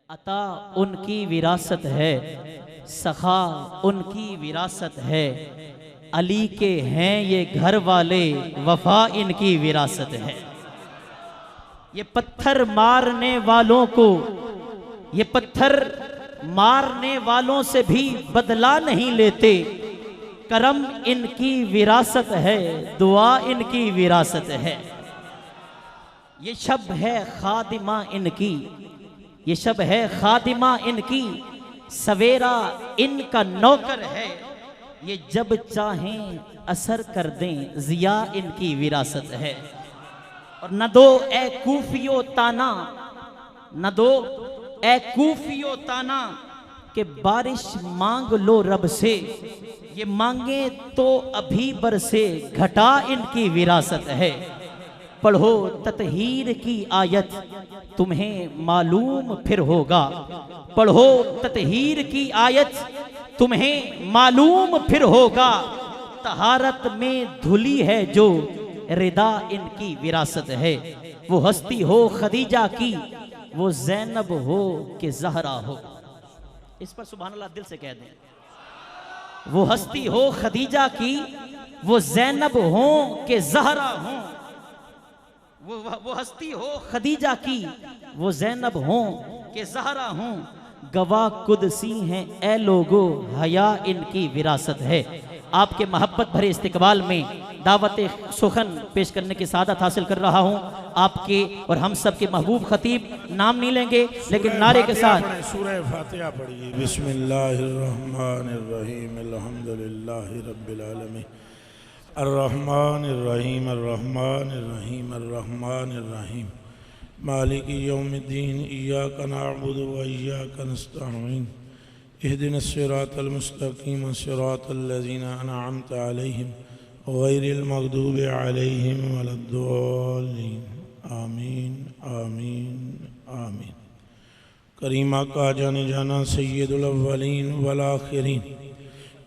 अता उनकी विरासत है, सखा उनकी विरासत है। अली के हैं ये घर वाले, वफा इनकी विरासत है। ये पत्थर मारने वालों को, ये पत्थर मारने वालों से भी बदला नहीं लेते। करम इनकी विरासत है, दुआ इनकी विरासत है। ये शब है खादिमा इनकी, ये शब है खादिमा इनकी, सवेरा इनका नौकर है। ये जब चाहें असर कर दें, जिया इनकी विरासत है। और न दो ए कूफियो ताना, न दो ए कूफियो ताना कि बारिश मांग लो रब से। ये मांगे तो अभी बरसे, घटा इनकी विरासत है। पढ़ो ततहीर की आयत, तुम्हें मालूम फिर होगा। पढ़ो ततहीर की आयत, तुम्हें मालूम फिर होगा। तहारत में धुली है जो, रिदा इनकी विरासत है। वो हस्ती हो खदीजा की, वो ज़ैनब हो कि ज़हरा हो। इस पर सुभान अल्लाह दिल से कह दें। वो हस्ती हो खदीजा की, वो ज़ैनब हो कि ज़हरा हो। वो हस्ती हो खदीजा की, वो ज़ैनब हो कि ज़हरा हो। गवाह कुदसी हैं ए लोगो, हया इनकी विरासत है। आपके मोहब्बत भरे इस्तकबाल में दावत सुखन पेश करने की सादत हासिल कर रहा हूँ। आपके और हम सब के महबूब खतीब, नाम नहीं लेंगे लेकिन नारे के साथ सूरह फातिहा पढ़िए। बिस्मिल्लाहिर्रहमानिर्रहीम, अल्हम्दुलिल्लाहि रब्बिल आलमीन, अर्रहमानिर्रहीम, अर्रहमानिर्रहीम, अर्रहमानिर्रहीम, मालिकि यौमिद्दीन, इय्याका नअबुदु व इय्याका नस्तईन, इहदिनस सिरातल मुस्तकीम, सिरातल लज़ीना अनअमता अलैहिम गैरिल मग़दूबि अलैहिम वलद्दॉलीन। आमीन आमीन आमीन। करीमा का जाने जाना सय्यदुल अव्वलीन वल आखिरीन,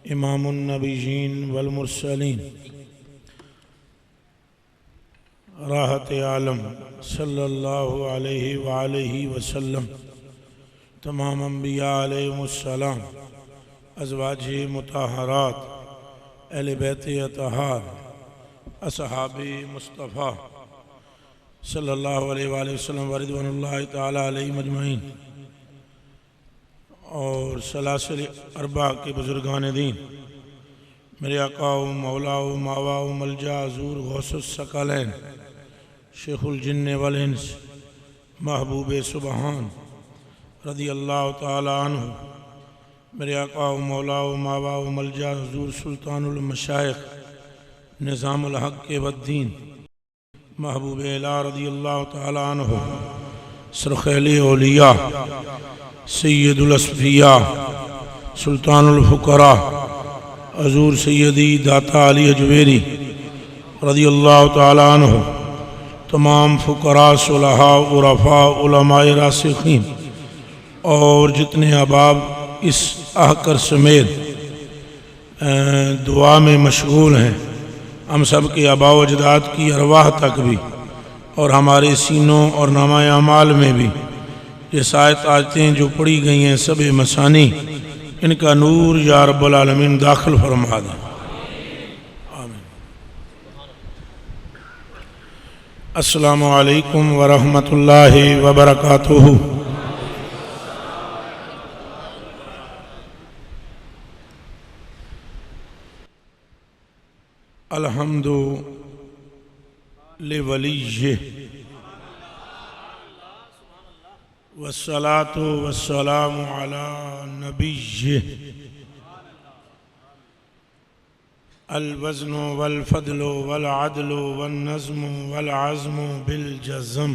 इमामुन नबिय्यीन वल मुरसलीन, राहत आलम सल्लल्लाहु अलैहि वालैहि वसल्लम, तमाम अंबिया अलैहिमुस्सलाम, अज़वाजे मुताहरात, अहले बैत अतहार, असहाबे मुस्तफ़ा सल्लल्लाहु अलैहि वसल्लम व रिज़वानुल्लाहि तआला अलैहिम अजमईन, और सलासिल अरबा के बुज़ुर्गान दीन, मेरे आका व मौला व मावा व मलजा ज़ूर गौसुस सकलैन, शेखुल जिन्न वल इंस, महबूब सुबहान रज़ी अल्लाह तआला अन्हु, मेरे आका व मौला व मावा व मलजा हुज़ूर सुल्तानुल मशाइख निज़ामुल हक़ वद्दीन, महबूब अला रज़ी अल्लाह तआला अन्हु, सरख़ैल औलिया, सय्यदुल अस्फ़िया, सुल्तानुल फ़ुक़रा, हुज़ूर सैयदी दाता अली अजवेरी रज़ी अल्लाह तआला अन्हु, तमाम फ़ुक़रा, सुलहा, उरफ़ा, उलमाए रासिख़ीन और जितने अहबाब इस आहकर समेत दुआ में मशगूल हैं, हम सब के आबा व अजदाद की अरवाह तक भी और हमारे सीनों और नामा अमाल में भी ये सायत आयतें जो पढ़ी गई हैं, सब मसानी, इनका नूर या रब्बुल आलमीन दाखिल फरमा दें। आमीन। अस्सलामु अलैकुम व रहमतुल्लाहि व बरकातुहू। अल्हम्दु लिवलिय्यिह वस्सलातु वस्सलामु अला नबिय्यिह। अल वज़्नु वल फ़द्लु वल अदलु वन नज़्मु वल अज़्मु बिल जज़्म,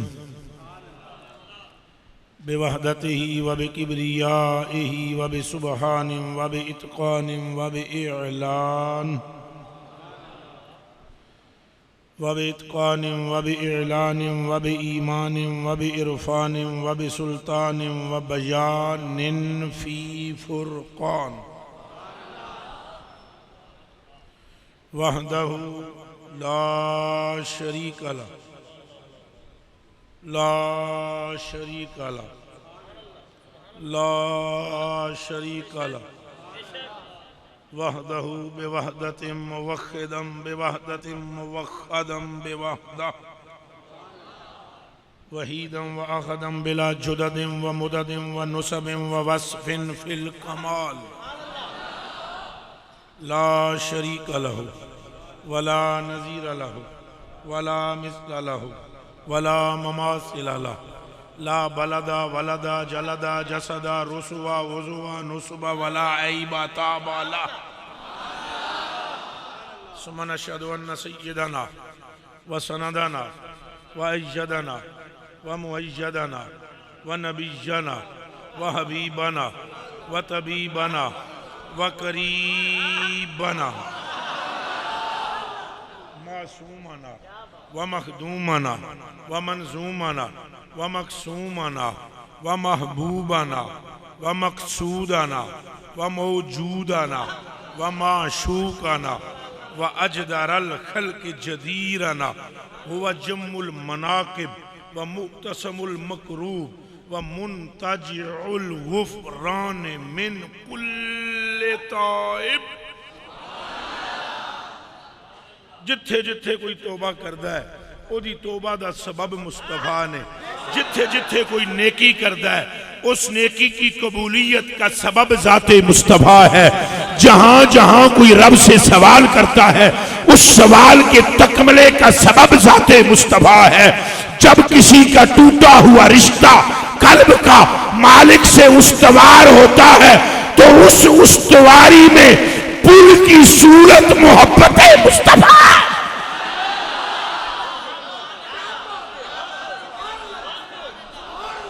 बिवहदतिही व बिकिब्रियाइही व बिसुब्हानिhi व बिइत्क़ानिhi व बिइअलान व बिइत्क़ानिhi व बिइअलानिhi व बिईमानिhi व बिइरफ़ानिhi व बिसुल्तानिhi व बयानिन फ़ी फ़ुरक़ान, वहदहु ला शरीक लह ला शरीक लह वहदहु बिवहदतिम मुवख्खिदम बिवहदतिम मुवख्खदम बिवहदह वहीदम व अहदम बिला जुददिम व मुददिम व नुसबिम व वस्फिन फिल कमाल ला शरीक लहु वला नज़ीर लहु वला मिस्ल लहु वला ममासिल लहु ला बलदा वलदा जलदा जसदा रुसवा वजुवा नुसबा वला ऐबा ताबा ला सुमन अशहदु अन्न सय्यदना व सनदना व अय्यदना व मुअय्यदना व नबिय्यना व हबीबना व तबीबना व करीबना मासूमना व मखदूमना व मंजूमना व मकसूमना व महबूबना व मकसूदना व मौजूदना व माशूकना व अजदरल खल्क जदीरना हुव जम्मुल मनाकिब व मुक्तसमुल मकरूब व मुंतजिउल गुफरान मिन कुल्ले ताइब। जिथे जिथे कोई तौबा करता है ओदी तौबा दा सबब मुस्तफा ने, जिथे जिथे कोई नेकी करता है उस नेकी की कबूलियत का सबब जाते मुस्तफा है। जहां जहां कोई रब से सवाल करता है उस सवाल के तकमले का सबब जाते मुस्तफा है। जब किसी का टूटा हुआ रिश्ता कल्ब का मालिक से उस्तवार होता है तो उस उस्तवारी में पुल की सूरत मोहब्बत मुस्तफा।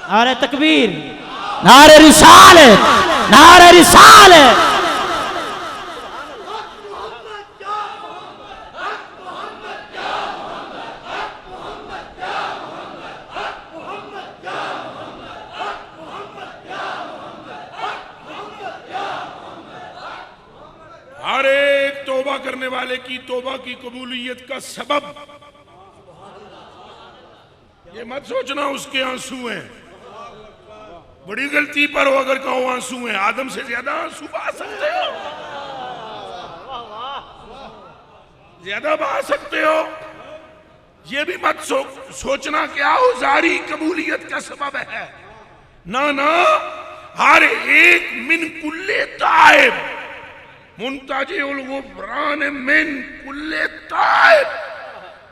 नारे तकबीर, नारे रिसालत, नारे रिसालत। हर एक तौबा करने वाले की तौबा की कबूलियत का सबब, ये मत सोचना उसके आंसू हैं। बड़ी गलती पर हो अगर कहो आंसू हैं। आदम से ज्यादा आंसू बहा सकते हो, ज्यादा बहा सकते हो। ये भी मत सोचना क्या हो जारी कबूलियत का सबब है। ना ना, हर एक मिन कुल्ले ताइब मुंतजिउल गुफरान मिन कुल्ले ताइब,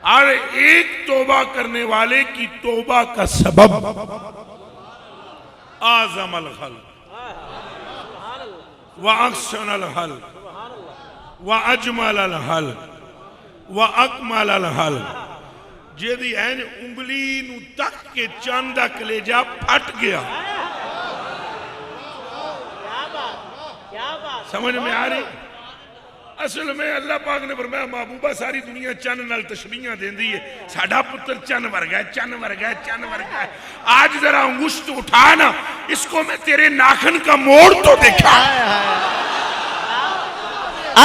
हर एक तौबा करने वाले की तौबा का सबब आज़मल खल व अहसनल हल व अजमल हल व अकमल हल। जेदी एन उंगली नू तक के चंद दा कलेजा फट गया। समझ में आ रही? असल में अल्लाह पाक ने फरमाया महबूबा सारी दुनिया चन नाल तशबीहां देंदी है। साडा पुत्र चन वर्गा है, चन वर्गा है, चन वर्गा है। आज जरा अंगुश्त उठा ना, इसको मैं तेरे नाखन का मोड़ तो देखा।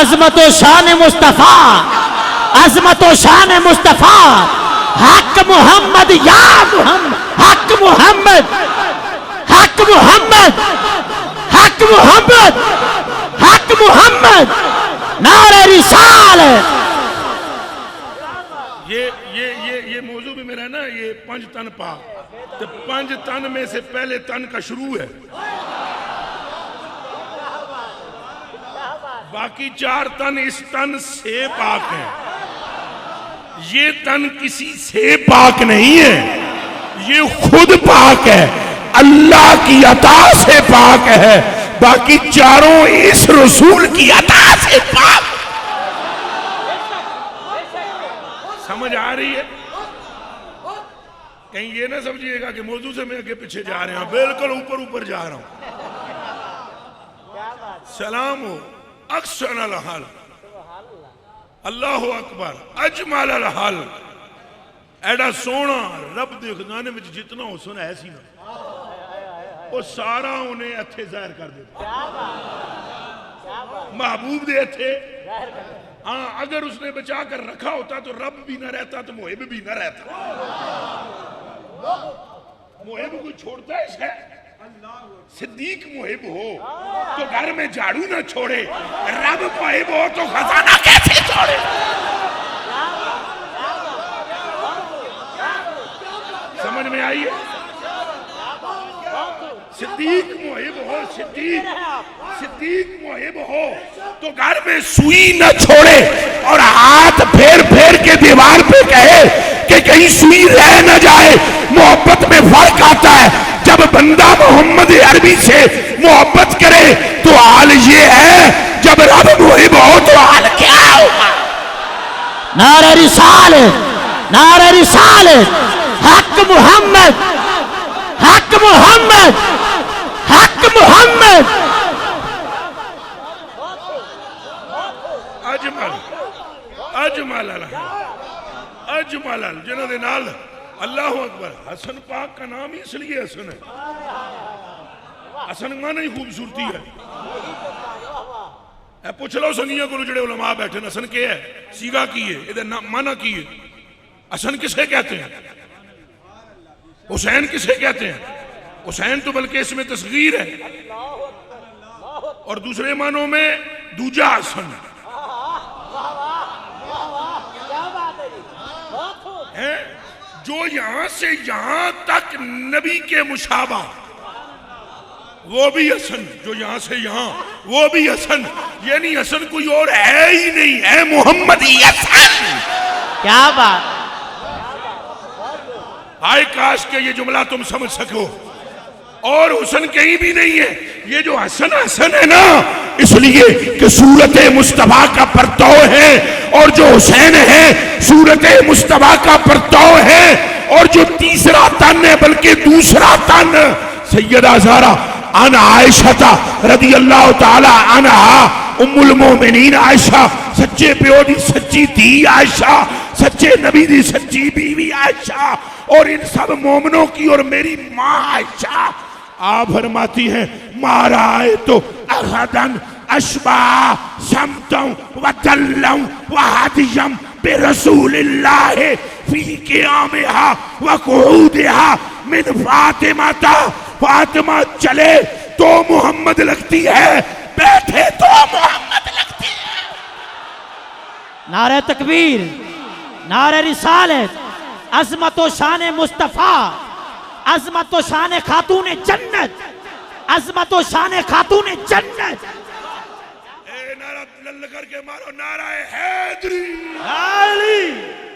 अजमत व शान मुस्तफा, अजमत व शान मुस्तफा, हक मोहम्मद या मोहम्मद, हक मोहम्मद, हक मोहम्मद, हक मोहम्मद, हक मोहम्मद, नारे रिसालत। ये मौजू भी मेरा ना, ये 5 तन पा, तो 5 तन में से पहले तन का शुरू है, बाकी 4 तन इस तन से पाक है। ये तन किसी से पाक नहीं है, ये खुद पाक है, अल्लाह की अता से पाक है। बाकी चारों इस रसूल की अता से पाक। समझ आ रही है? कहीं ये ना समझिएगा कि मौजू से मैं आगे पीछे जा रहे हैं, बिल्कुल ऊपर ऊपर जा रहा हूं। सलाम हो अक्सनल हल, अल्लाह अकबर, अजमल हल। एडा सोना रब दे खजाने में जितना हुस्न है सी ना, वो सारा उन्हें अच्छे जाहिर कर देता। महबूब दे अच्छे, हाँ, अगर उसने बचा कर रखा होता तो रब भी ना रहता तो मुहिब भी ना रहता। मुहिब कोई छोड़ता है इसे? सिद्दीक मुहिब हो तो घर में झाड़ू ना छोड़े, रब मुहिब हो तो खजाना कैसे छोड़े। समझ में आई है? सिद्दीक मुहिब हो, सिद्दीक मुहिब हो तो घर में सुई न छोड़े और हाथ फेर फेर के दीवार पे कहे कि कहीं सुई रह न जाए। मोहब्बत में फर्क आता है, जब बंदा मोहम्मद अरबी से मोहब्बत करे तो हाल ये है, जब रब मुहिब हो तो हाल क्या होगा। नारे रिसालत, नारे रिसालत, हक मोहम्मद, हक मोहम्मद, हक मोहम्मद। अजमल अजमल अजमल जिन्होंने नाल अल्लाह अकबर। हसन पाक का नाम ही इसलिए हसन है, हसन माना ही खूबसूरती है। पूछ लो सनिया को जो उलमा बैठे, हसन के है, सीगा की है, इधर माना की है। हसन किसे कहते हैं, हुसैन किसे कहते हैं? हुसैन तो बल्कि इसमें तस्गीर है और दूसरे मानों में दूजा हसन है। जो यहां से यहां तक नबी के मुशाबा, वो भी हसन। जो यहां से यहां, वो भी हसन। यानी हसन कोई और है ही नहीं, है मोहम्मदी हसन। क्या बात। हाय काश के ये जुमला तुम समझ सको। और हुसन कहीं भी नहीं है, ये जो हसन हसन है ना, इसलिए कि सूरत मुस्तफा का परताव है, और जो हुसैन है सूरत मुस्तफा का परताव है। और जो तीसरा तन है, बल्कि दूसरा तन, सैयदा ज़हरा अन आयशा रदी अल्लाह ताला अन्हा, उम्मुल मोमिनीन आयशा, सच्चे प्यो दी सच्ची धी आयशा, सच्चे नबी दी सच्ची बीवी आयशा, और इन सब मोमनों की और मेरी माँ आयशा। आप फरमाती हैं, मारा है तो अहदन अशबा समतों व दल्लों व हदियम बे रसूलिल्लाह फी क़ियामिहा व क़ुऊदिहा मिन फातिमा ता। फातिमा चले तो मोहम्मद लगती है, बैठे तो मोहम्मद लगती है। नारे तकबीर, नारे रिसालत, अज़मत व शान मुस्तफ़ा, अज़मत व शान खातून जन्नत, अज़मत व शान खातून जन्नत। नारा लल्ल करके मारो, नारा हैदरी,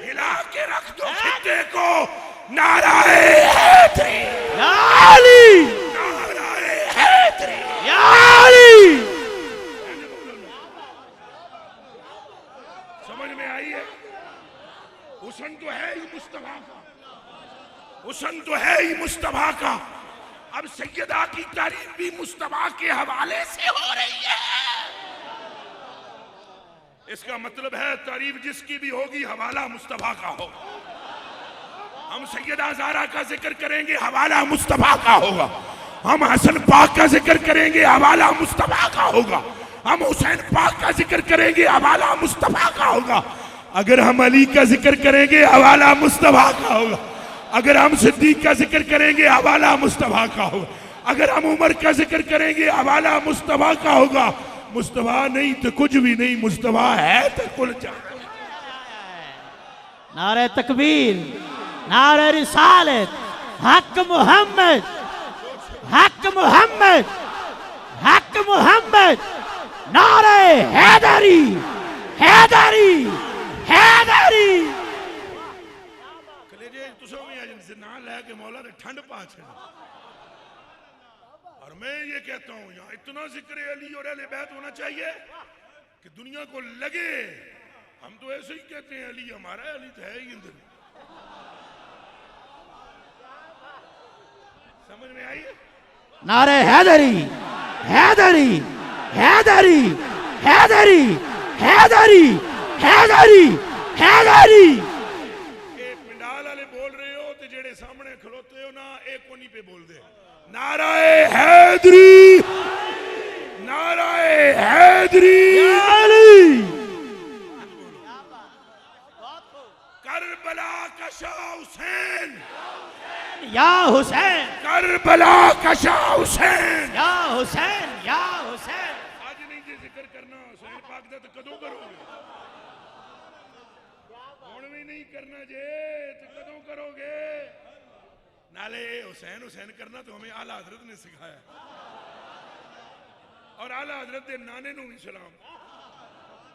हिला के रख दो खित्ते को, नारा हैदरी, नारा हैदरी। समझ में आई है? हुसन तो है ही मुस्तफा का, हुसन तो है ही मुस्तफा का। अब सैयदा की तारीफ भी मुस्तफा के हवाले से हो रही है। इसका मतलब है तारीफ जिसकी भी होगी हवाला मुस्तफा का हो। हम सैयदा ज़हरा का जिक्र करेंगे, हवाला मुस्तफा का होगा। हम हसन पाक का जिक्र करेंगे, हवाला मुस्तफा का होगा। हम हुसैन पाक का जिक्र करेंगे, हवाला मुस्तफा का होगा। अगर हम अली का जिक्र करेंगे, हवाला मुस्तफा का होगा। अगर हम सिद्दीक का जिक्र करेंगे, हवाला मुस्तफा का होगा। अगर हम उमर का जिक्र करेंगे, हवाला मुस्तफा का होगा। मुस्तफा नहीं तो कुछ भी नहीं, मुस्तफा है तो कुल जाए। नारे तकबीर, नारे रिसालत, हक मोहम्मद, हक मोहम्मद, हक मोहम्मद। नारे हैदरी, हैदरी, हैदरी। कलेजे तुसो में जिनसे ना लेके मौला ने ठंड पाछ है। और मैं ये कहता हूँ, यहाँ इतना जिक्र अली और अहले बैत होना चाहिए कि दुनिया को लगे। हम तो ऐसे ही कहते हैं अली हमारा है, अली तो है ही अंदर। समझ में आई? नारे हैदरी, हैदरी, हैदरी, हैदरी, हैदरी, हैदरी, हैदरी। पिंडाल वाले बोल रहे हो तो जेड़े सामने खलोते हो ना, एक कोनी पे बोल दे, नाराए हैदरी, नाराए हैदरी। करबला का शाह हुसैन, या हुसैन, करबला का शाह हुसैन। या हुसैन, या हुसैन। आज नहीं जे जिक्र करना हुसैन पाक दा तो कदों करोगे? हुण भी नहीं करना जे तो कदों करोगे? नाले हुसैन हुसैन करना तो हमें आला हजरत ने सिखाया, और आला हजरत के नाने नूं भी सलाम।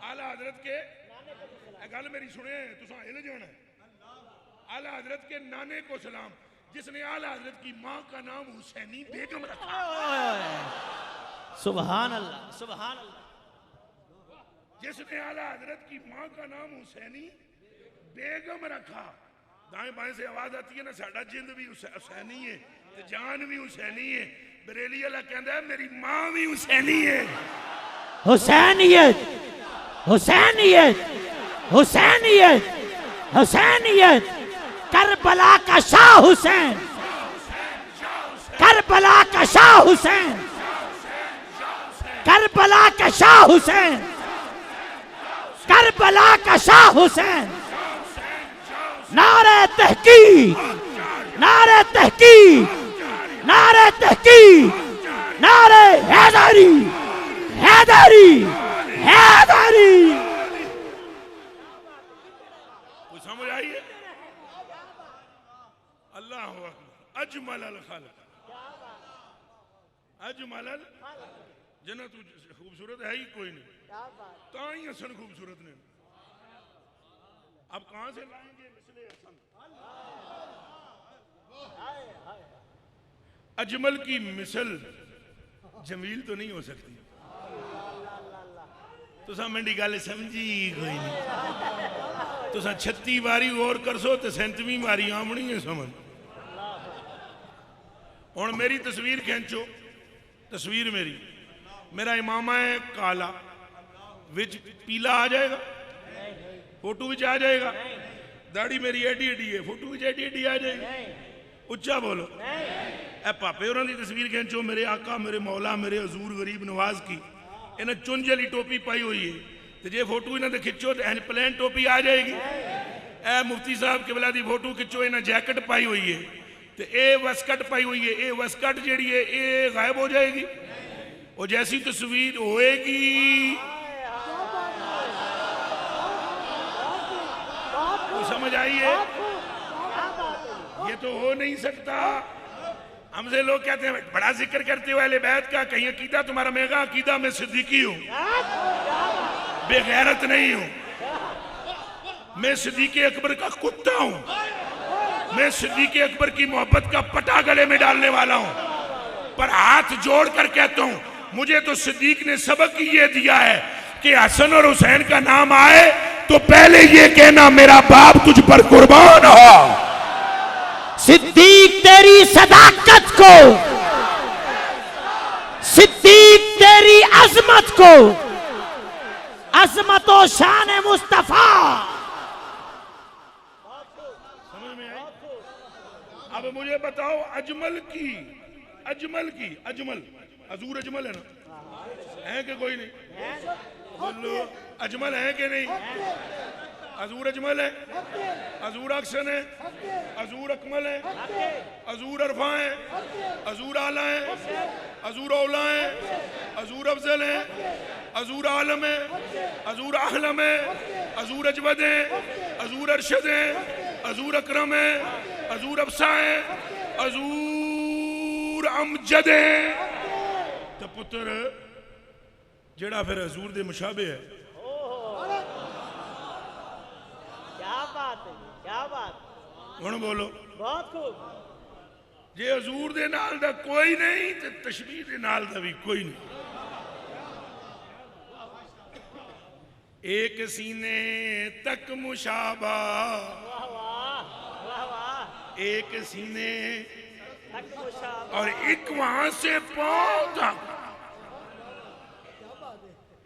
आला हजरत के गल मेरी सुने, तुसा हिल जाना। आला हजरत के नाने को सलाम, जिसने आला हजरत की माँ का नाम हुसैनी बेगम रखा। सुभान अल्लाह, सुभान अल्लाह। जिसने आला हजरत की माँ का नाम हुसैनी बेगम रखा। दाएं बाएं से आवाज आती है ना, साडा जिंद भी हुसैनी है, ते जान भी हुसैनी है। बरेली वाला कहता है मेरी माँ भी हुसैनी है। हुसैनियत, हुसैनियत, हुसैनियत, हुसैनियत। करबला का शाह हुसैन, करबला का शाह हुसैन, करबला का शाह हुसैन, करबला का शाह हुसैन। नारे तहकीक, नारे तहकीक, नारे तहकीक, नारे हैदरी, हैदरी, हैदरी। कुछ समझ आई है? अल्लाह अकबर। अजमल अल खालिक, अजमल अल जना तू खूबसूरत है ही कोई नहीं, ताई हसन खूबसूरत ने। अब कहां से लाएंगे मिसले हसन? अजमल की मिसल जमील तो नहीं हो सकती। तुसा मेरी गल समझी कोई नहीं। तुसा 36 बारी गौर करसो तो 37वीं बारी आमनी है समझ। हुण मेरी तस्वीर खींचो, तस्वीर मेरी, मेरा इमामा है काला, विच पीला आ जाएगा? फोटो विच आ जाएगा? दाढ़ी मेरी एडी एडी है, फोटो विच एडी एडी आ जाएगी? उच्चा बोलो। ए पापे होरां दी तस्वीर खींचो, मेरे आका, मेरे मौला, मेरे हजूर गरीब नवाज की। इन्हें चुंझ वाली टोपी पाई हुई है, तो जे फोटो इन्हें खिंचो तो प्लेन टोपी आ जाएगी। ए मुफ्ती साहब किबला दी फोटो खिंचो, इन्हें जैकेट पाई हुई है, तो ये वस्कट पाई हुई है, ये वस्कट जी है ये गायब हो जाएगी। और जैसी तस्वीर होएगी तो समझ आइए ये तो हो नहीं सकता। हमसे लोग कहते हैं बड़ा जिक्र करते हुए अहले बैत का, कहीं अकीदा तुम्हारा महंगा अकीदा, मैं सिद्दीकी हूं, बेगैरत नहीं हूं, मैं सिद्दीक़े अकबर का कुत्ता हूं, मैं सिद्दीक़े अकबर की मोहब्बत का पटा गले में डालने वाला हूं। पर हाथ जोड़ कर कहता हूं, मुझे तो सिद्दीक ने सबक ये दिया है कि हसन और हुसैन का नाम आए तो पहले ये कहना मेरा बाप तुझ पर कुर्बान हो। सिद्दीक तेरी सदाकत को, सिद्दीक तेरी अजमत को, अजमत और शान मुस्तफा। समझ में आई? अब मुझे बताओ अजमल की, अजमल की, अजमल हजूर अजमल है ना? है कि कोई नहीं? बोलो अजमल है कि नहीं? हजूर अजमल है, हजूर अक्सन है, हजूर अकमल है, हजूर अरफा है, हजूर आला है, हजूर औला है, हजूर अफजल है, हजूर आलम है, हजूर आहलम है, हजूर अजवद है, हजूर अरशद है, हजूर अकरम है, हजूर अफसा है, हजूर अमजद है। तो पुत्र जेड़ा फिर हजूर दे मुशाबे है। क्या बात है, क्या बात। हुण बोलो। बहुत खूब। जे हजूर दे नाल दा कोई नहीं ते तशबीह दे नाल दा भी कोई नहीं। एक सीने तक मुशाबा, एक सीने और एक वहां से पौधा,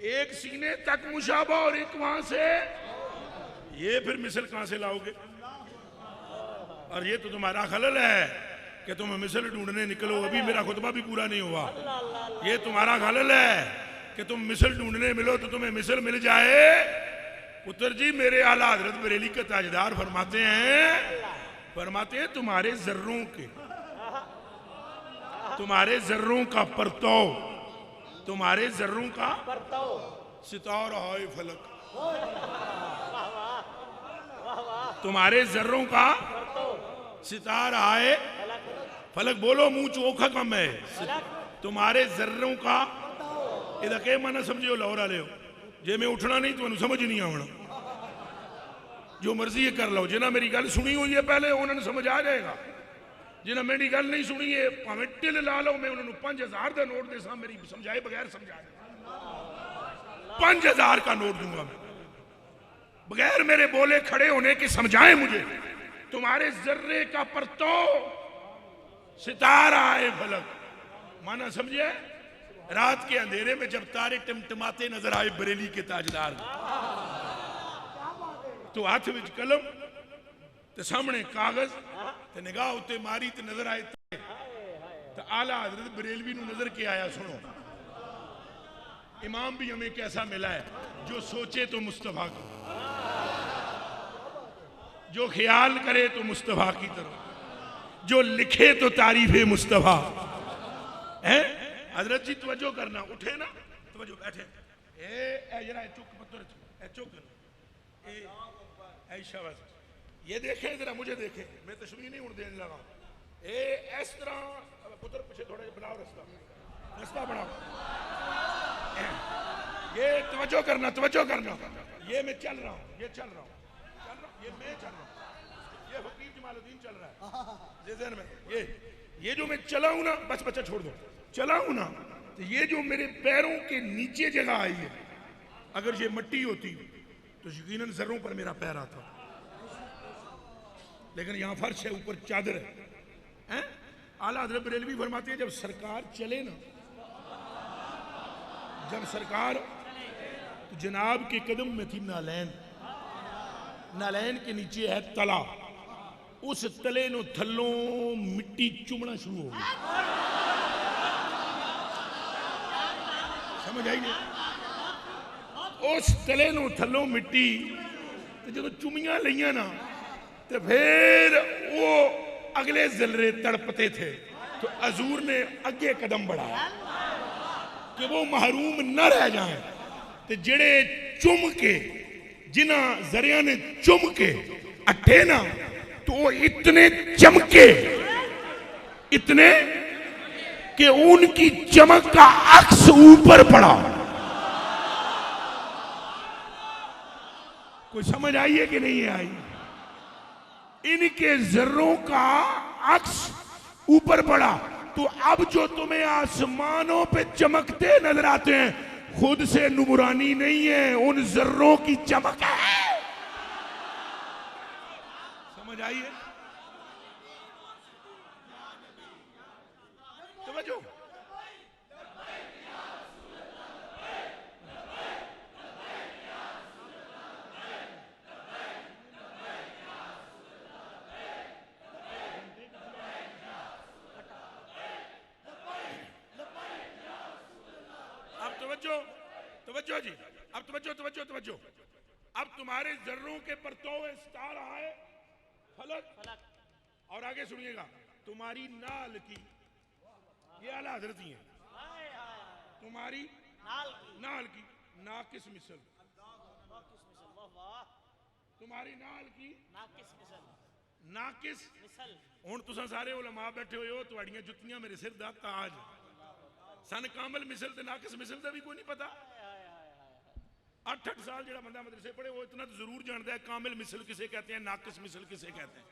एक सीने तक मुशाबा और एक वहां से। ये फिर मिसल कहां से लाओगे? और ये तो तुम्हारा खलल है कि तुम मिसल ढूंढने निकलो। अभी मेरा खुतबा भी पूरा नहीं हुआ। ये तुम्हारा खलल है कि तुम मिसल ढूंढने मिलो तो तुम्हें मिसल मिल जाए। पुत्र जी मेरे आला हजरत बरेली के ताजदार फरमाते हैं तुम्हारे जर्रों के तुम्हारे जर्रों का परतौ, तुम्हारे जर्रों का सितारा है फलक, तुम्हारे जर्रों का सितारा है फलक। बोलो मुंह चोखा कम है। तुम्हारे जर्रों का इधर के मना समझियो लाहौरा ले जे मैं उठना नहीं तो समझ नहीं आना। जो मर्जी कर लो, जिन्हें मेरी गल सुनी हुई है पहले उन्होंने समझ आ जाएगा। जिन्हें मेरी गल नहीं सुनी है भावें टिल ला लो, मैं उन्होंने 5000 का नोट दे सा, मेरी समझाए बगैर समझाए 5000 का नोट दूंगा मैं, बगैर मेरे बोले खड़े होने की समझाए मुझे। तुम्हारे जर्रे का परतो सितारा है फलक। माना समझे? रात के अंधेरे में जब तारे टिमटिमाते नजर आए बरेली के ताजदार तो हाथ में कलम ते सामने कागज ते निगाह उत्ते मारी ते नजर आए तो आला हजरत बरेलवी नु नजर के आया। सुनो इमाम भी हमें कैसा मिला है, जो सोचे तो मुस्तफा की, जो ख्याल करे तो मुस्तफा की तरफ, जो लिखे तो तारीफे मुस्तफा है। हजरत जी तवज्जो करना, उठे ना तवज्जो, बैठे ए जरा चुक पत्थर ए चुक ए शाबाश, ये देखे जरा मुझे देखे, मैं तशबीह नहीं उड़ देने लगा। ए इस तरह पुत्र पीछे थोड़ा बनाओ, रास्ता बनाओ, ये तवज्जो करना, तवज्जो करना। ये मैं चल रहा हूँ, ये चल रहा हूँ, ये मैं चल रहा हूँ, ये फकीर जमालुद्दीन चल रहा है जहन में। ये जो मैं चला हूं ना, बस बच्चा छोड़ दो, चला हूं ना तो ये जो मेरे पैरों के नीचे जगह आई है, अगर ये मिट्टी होती तो यकीनन जर्रों पर मेरा पैर आता, लेकिन यहां फर्श है, ऊपर चादर है। आला हज़रत बरेलवी फरमाते हैं जब सरकार चले ना, जब सरकार तो जनाब के कदम में थी नालैन, नालैन के नीचे है तला, उस तले नो थल्लों मिट्टी चुमना शुरू हो गई। समझ आई नहीं? उस तले नो थल्लों मिट्टी जो चुमियां लिया ना तो फिर वो अगले जलरे तड़पते थे, तो हजूर ने अगे कदम बढ़ाया कि वो महरूम न रह जाए। तो जेड़े चुम के, जिन्हां जरिया ने चुम के अट्ठे ना, तो वो इतने चमके, इतने कि उनकी चमक का अक्स ऊपर पड़ा। कोई समझ आई है कि नहीं आई? इनके जर्रों का अक्स ऊपर पड़ा। तो अब जो तुम्हें आसमानों पे चमकते नजर आते हैं, खुद से नुरानी नहीं है, उन जर्रों की चमक है। समझ आई है? समझो तवज्जो जी, अब तवज्जो। अब तुम्हारे जर्रों के परतों में सितारा है फलक। और आगे सुनिएगा, तुम्हारी नाल की, ये आला हजरत ही है, तुम्हारी नाल की नाकिस मिसल, तुम्हारी नाल की नाकिस मिसल। हुण तुसां सारे उलमा बैठे हुए हो, तुहाड़ियां जुत्तियां मेरे सिर दा ताज। सन कामल मिसल ते नाकिस मिसल का भी कोई नहीं पता। 8 साल जो बंदा मदरसे पढ़े वो इतना तो जरूर जानता है कामिल मिसल किसे कहते हैं, नाकिस मिसल किसे कहते हैं।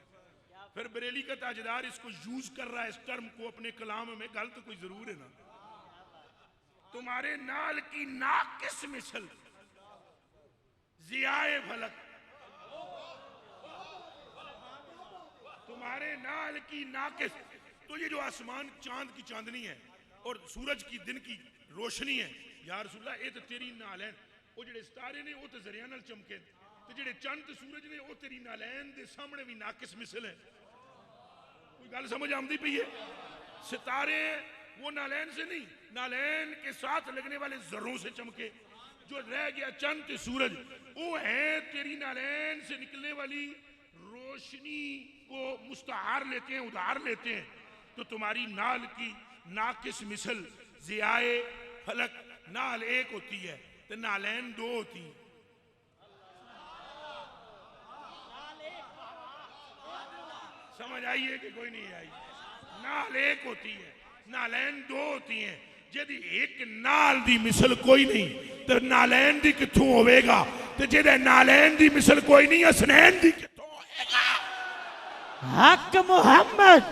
फिर बरेली का ताजदार इसको यूज कर रहा है, इस टर्म को अपने कलाम में, गलत कोई जरूर है ना। तुम्हारे नाल की नाकिस मिसल जियाए फलक, तुम्हारे नाल की नाकिस। तो ये जो आसमान चांद की चांदनी है और सूरज की दिन की रोशनी है, या रसूलल्लाह ये तो तेरी नाल है। वो जेडे सितारे ने वो तो जरिया नाल चमके, तो जेडे चंद सूरज ने वो तेरी नालैन दे सामने भी नाकिस मिसल है। कोई गल समझ आती पई है? सितारे वो नालैन से नहीं, नालैन के साथ लगने वाले जर्रों से चमके। जो रह गया चंद सूरज, वो है तेरी नालैन से निकलने वाली रोशनी को मुस्तआर लेते हैं, उधार लेते हैं। तो तुम्हारी नाल की नाकिस मिसल जियाए फलक नाल एक होती है तो नालैन दो होती हैं। समझ आई है कि कोई नहीं आई? नाल एक होती है, नालैन दो होती हैं। यदि एक नाल दी मिसल कोई नहीं तो नालैन दी कित्थों होवेगा, ते जेदे नालैन दी मिसल कोई नहीं हसनैन दी कित्थों होएगा? हक मोहम्मद,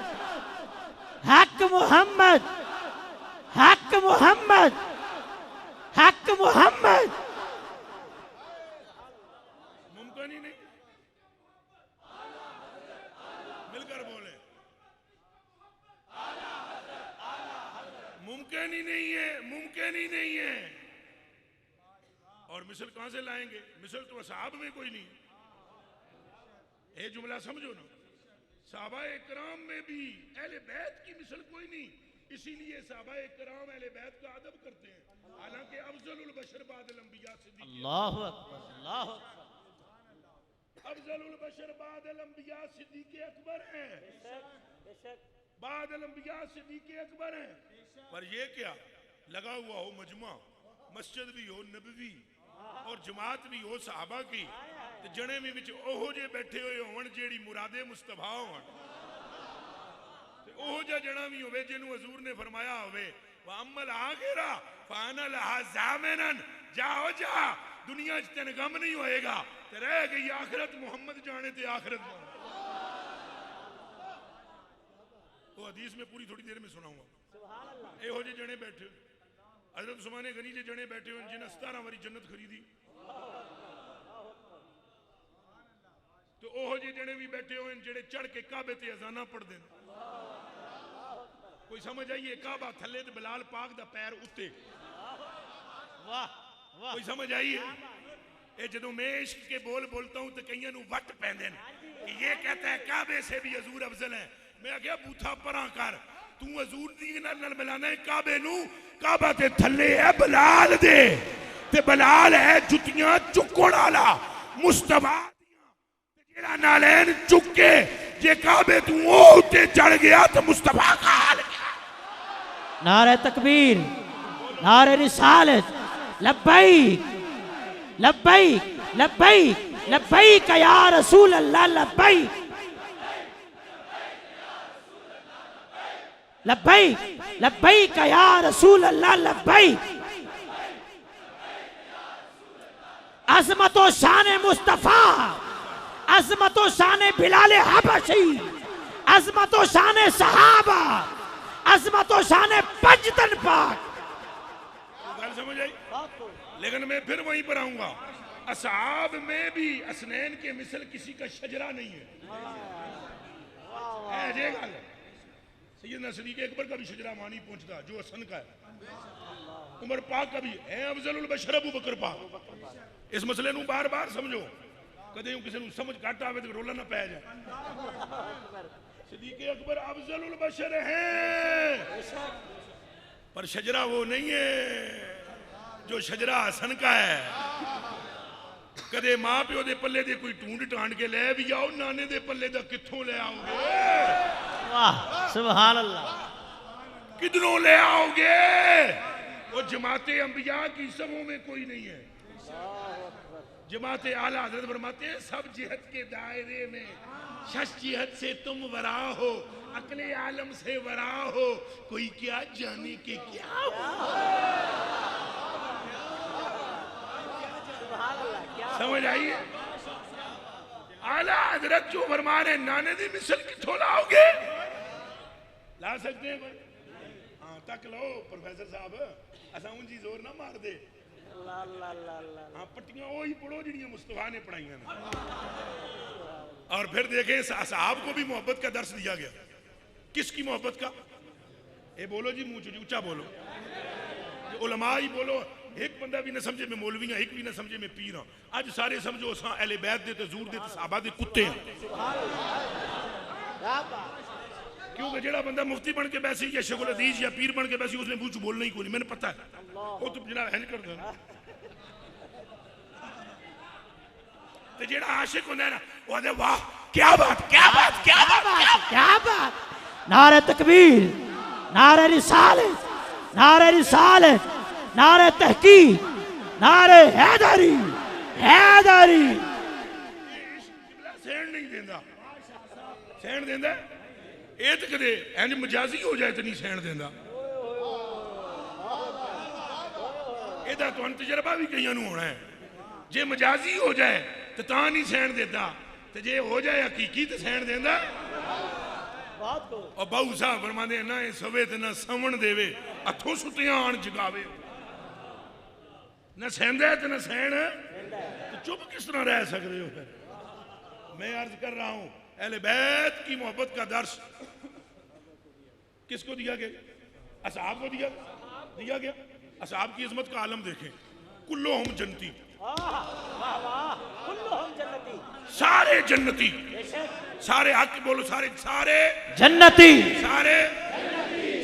हक मोहम्मद, हक मोहम्मद, हक मोहम्मद। मुमकिन ही नहीं, मिलकर बोले, मुमकिन ही नहीं है, मुमकिन ही नहीं है। और मिसल कहां से लाएंगे? मिसल तो असहाब में कोई नहीं। ये जुमला समझो ना, सहाबाए किराम में भी अहले बैत की मिसल कोई नहीं, इसीलिए सहाबाए किराम अहले बैत का अदब करते हैं। हालांकि अफजलुल बशर बादल अंबिया सिद्दीक, अल्लाहु अकबर, अल्लाहु अकबर। अफजलुल बशर बादल अंबिया सिद्दीक अकबर हैं, बादल अंबिया सिद्दीक अकबर हैं। पर ये क्या लगा हुआ हो मजमा, मस्जिद भी हो नबवी और जमात भी हो सहाबा की, ते जने भी विच ओहो जे बैठे हुए होवन जेड़ी मुरादे मुस्तफा होवन, ते ओहो जा जणा भी होवे जिन्हों हजूर ने फरमाया होवे वअम्मल आखिरा फाना लहा जामिनन, जाओ जा दुनिया च तेन गम नहीं होएगा, ते रह गई आखिरत, मुहम्मद जाने ते आखिरत जाने। वो हदीस में पूरी थोड़ी देर में सुनाऊंगा। एहो जे जने बैठे हजरत उस्मान गनी जे जने बैठे हो जिन्हें 17 वारी जन्नत खरीदी, तो ओहो जे जने भी बैठे हो जेड़े चढ़ के काबे ते अजाना पढ़ते हैं। कोई समझ आइए? काबा थले ते बिलाल पाक दा पैर उत्ते। वाह वाह। कोई समझ आइए? ये जदों मैं इश्क के बोल बोलता हूं तो कईयां नूं वट पैंदे ने कि ये कहता है काबे से भी हजूर अफजल है। मैं क्या बूथा परा कर, तू हजूर दी नाल मिलाना है काबे नूं? काबा ते थले है बिलाल दे, ते बिलाल है जुतियां चुकण वाला मुस्तफा जेड़ा नालैन चुक के जे काबे तू ओ उत्ते चढ़ गया तो मुस्तफा का हाल क्या? नारे तकबीर, नारे रिसालत, लब्बैक लब्बैक लब्बैक लब्बैक या रसूल अल्लाह, लब्बैक लब्बैक लब्बैक या रसूल अल्लाह, लब्बैक। अज़मतो शान मुस्तफा, अज़मतो शान बिलाल हबशी, अज़मतो शान सहाबा, अज़मतो शान पजतन पाक। गल समझ आई? लेकिन मैं फिर वहीं पर आऊंगा, असहाब में भी असनैन के मिसल किसी का शजरा नहीं है। गल सैयदना सिद्दीक़ अकबर का भी शजरा मानी पहुंचता जो हसन का है, उमर पाक का भी है, अफजलुल बशर अबू बकर पाक। इस मसले नूं बार बार समझो, कदे किसी नूं समझ घट आवे तो रोला ना पै जाए। सिद्दीक़ अकबर अफजलुल बशर है, पर शजरा वो नहीं है जो शजरा हसन का है। कदे मां प्यो दे पल्ले दे कोई टूंड टांड के ले भी आओ, नाने दे पल्ले दा कित्थों ले आओगे? वाह सुभान अल्लाह। किधरों ले आओगे? वो जमाते अंबिया की सबों में कोई नहीं है। जमाते आला हजरत फरमाते हैं सब जिहत के दायरे में शश जिहत से तुम वरा हो, अकले आलम से वरा हो, कोई क्या जाने के क्या हो। समझ आइए? आला हजरत जो फरमा रहे नाने दी मिसल किथों लाओगे? ला सकते हैं कोई? हाँ तक लो प्रोफेसर साहब, असा उंजी जोर ना मार दे। हाँ पट्टियां वही पढ़ो जिहड़ियां मुस्तफा ने पढ़ाइयां ने। और फिर देखें साहब को भी मोहब्बत का दर्श दिया गया। किसकी मोहब्बत का? ये बोलो जी, मुंह ऊंचा बोलो। उलमा ही बोलो, एक बंदा भी ना समझे मैं मौलवी हाँ, एक भी ना समझे मैं पीर हाँ। अज सारे समझो असां अहले बैत दे ते ज़ूर दे ते सहाबा दे कुत्ते हैं। क्योंकि जेड़ा बंदा मुफ्ती बन के बैसी या शेखुल हदीस या पीर बन के बैसी उसने मुंह बोलना ही कोई नहीं, मैंने पता है। वो तो जनाब हैंज कर दे। तो जेड़ा आशिक होता है ना, वो आदे वाह क्या बात क्या बात क्या बात क्या बात। नारे तकबीर, नारे रिसालत, नारे रिसालत, नारे तहकीक, नारे हैदरी, हैदरी। सहन नहीं देंदा, सहन देंदा ये तो कदे इंज मजाजी हो जाए तो नहीं सहन देंदा। ਇਹਦਾ ਤੁਹਾਨੂੰ ਤਜਰਬਾ ਵੀ ਕਈਆਂ ਨੂੰ ਹੋਣਾ ਹੈ। ਜੇ ਮਜਾਜ਼ੀ ਹੋ ਜਾਏ ਤੇ ਤਾਂ ਨਹੀਂ ਸਹਿਣ ਦਿੰਦਾ, ਤੇ ਜੇ ਹੋ ਜਾਏ ਹਕੀਕੀ ਤੇ ਸਹਿਣ ਦਿੰਦਾ। ਉਹ ਬਾਹੂ ਸਾਹਿਬ ਫਰਮਾਉਂਦੇ ਨਾ ਇਹ ਸਵੇ ਤੇ ਨਾ ਸਵਣ ਦੇਵੇ, ਹੱਥੋਂ ਸੁੱਤਿਆਂ ਆਣ ਜਗਾਵੇ। ਨਾ ਸਹਿੰਦਾ ਤੇ ਨਾ ਸਹਿਣ, तो चुप किस तरह रह सकते हो फिर? मैं अर्ज कर रहा हूं अहले बैत की मोहब्बत का दर्श किसको दिया गया? असहाब को दिया गया। असहाब की इज्मत का आलम देखें, कुल्लो हम जन्नती, सारे जन्नती, सारे हक बोलो, सारे सारे जन्नती, सारे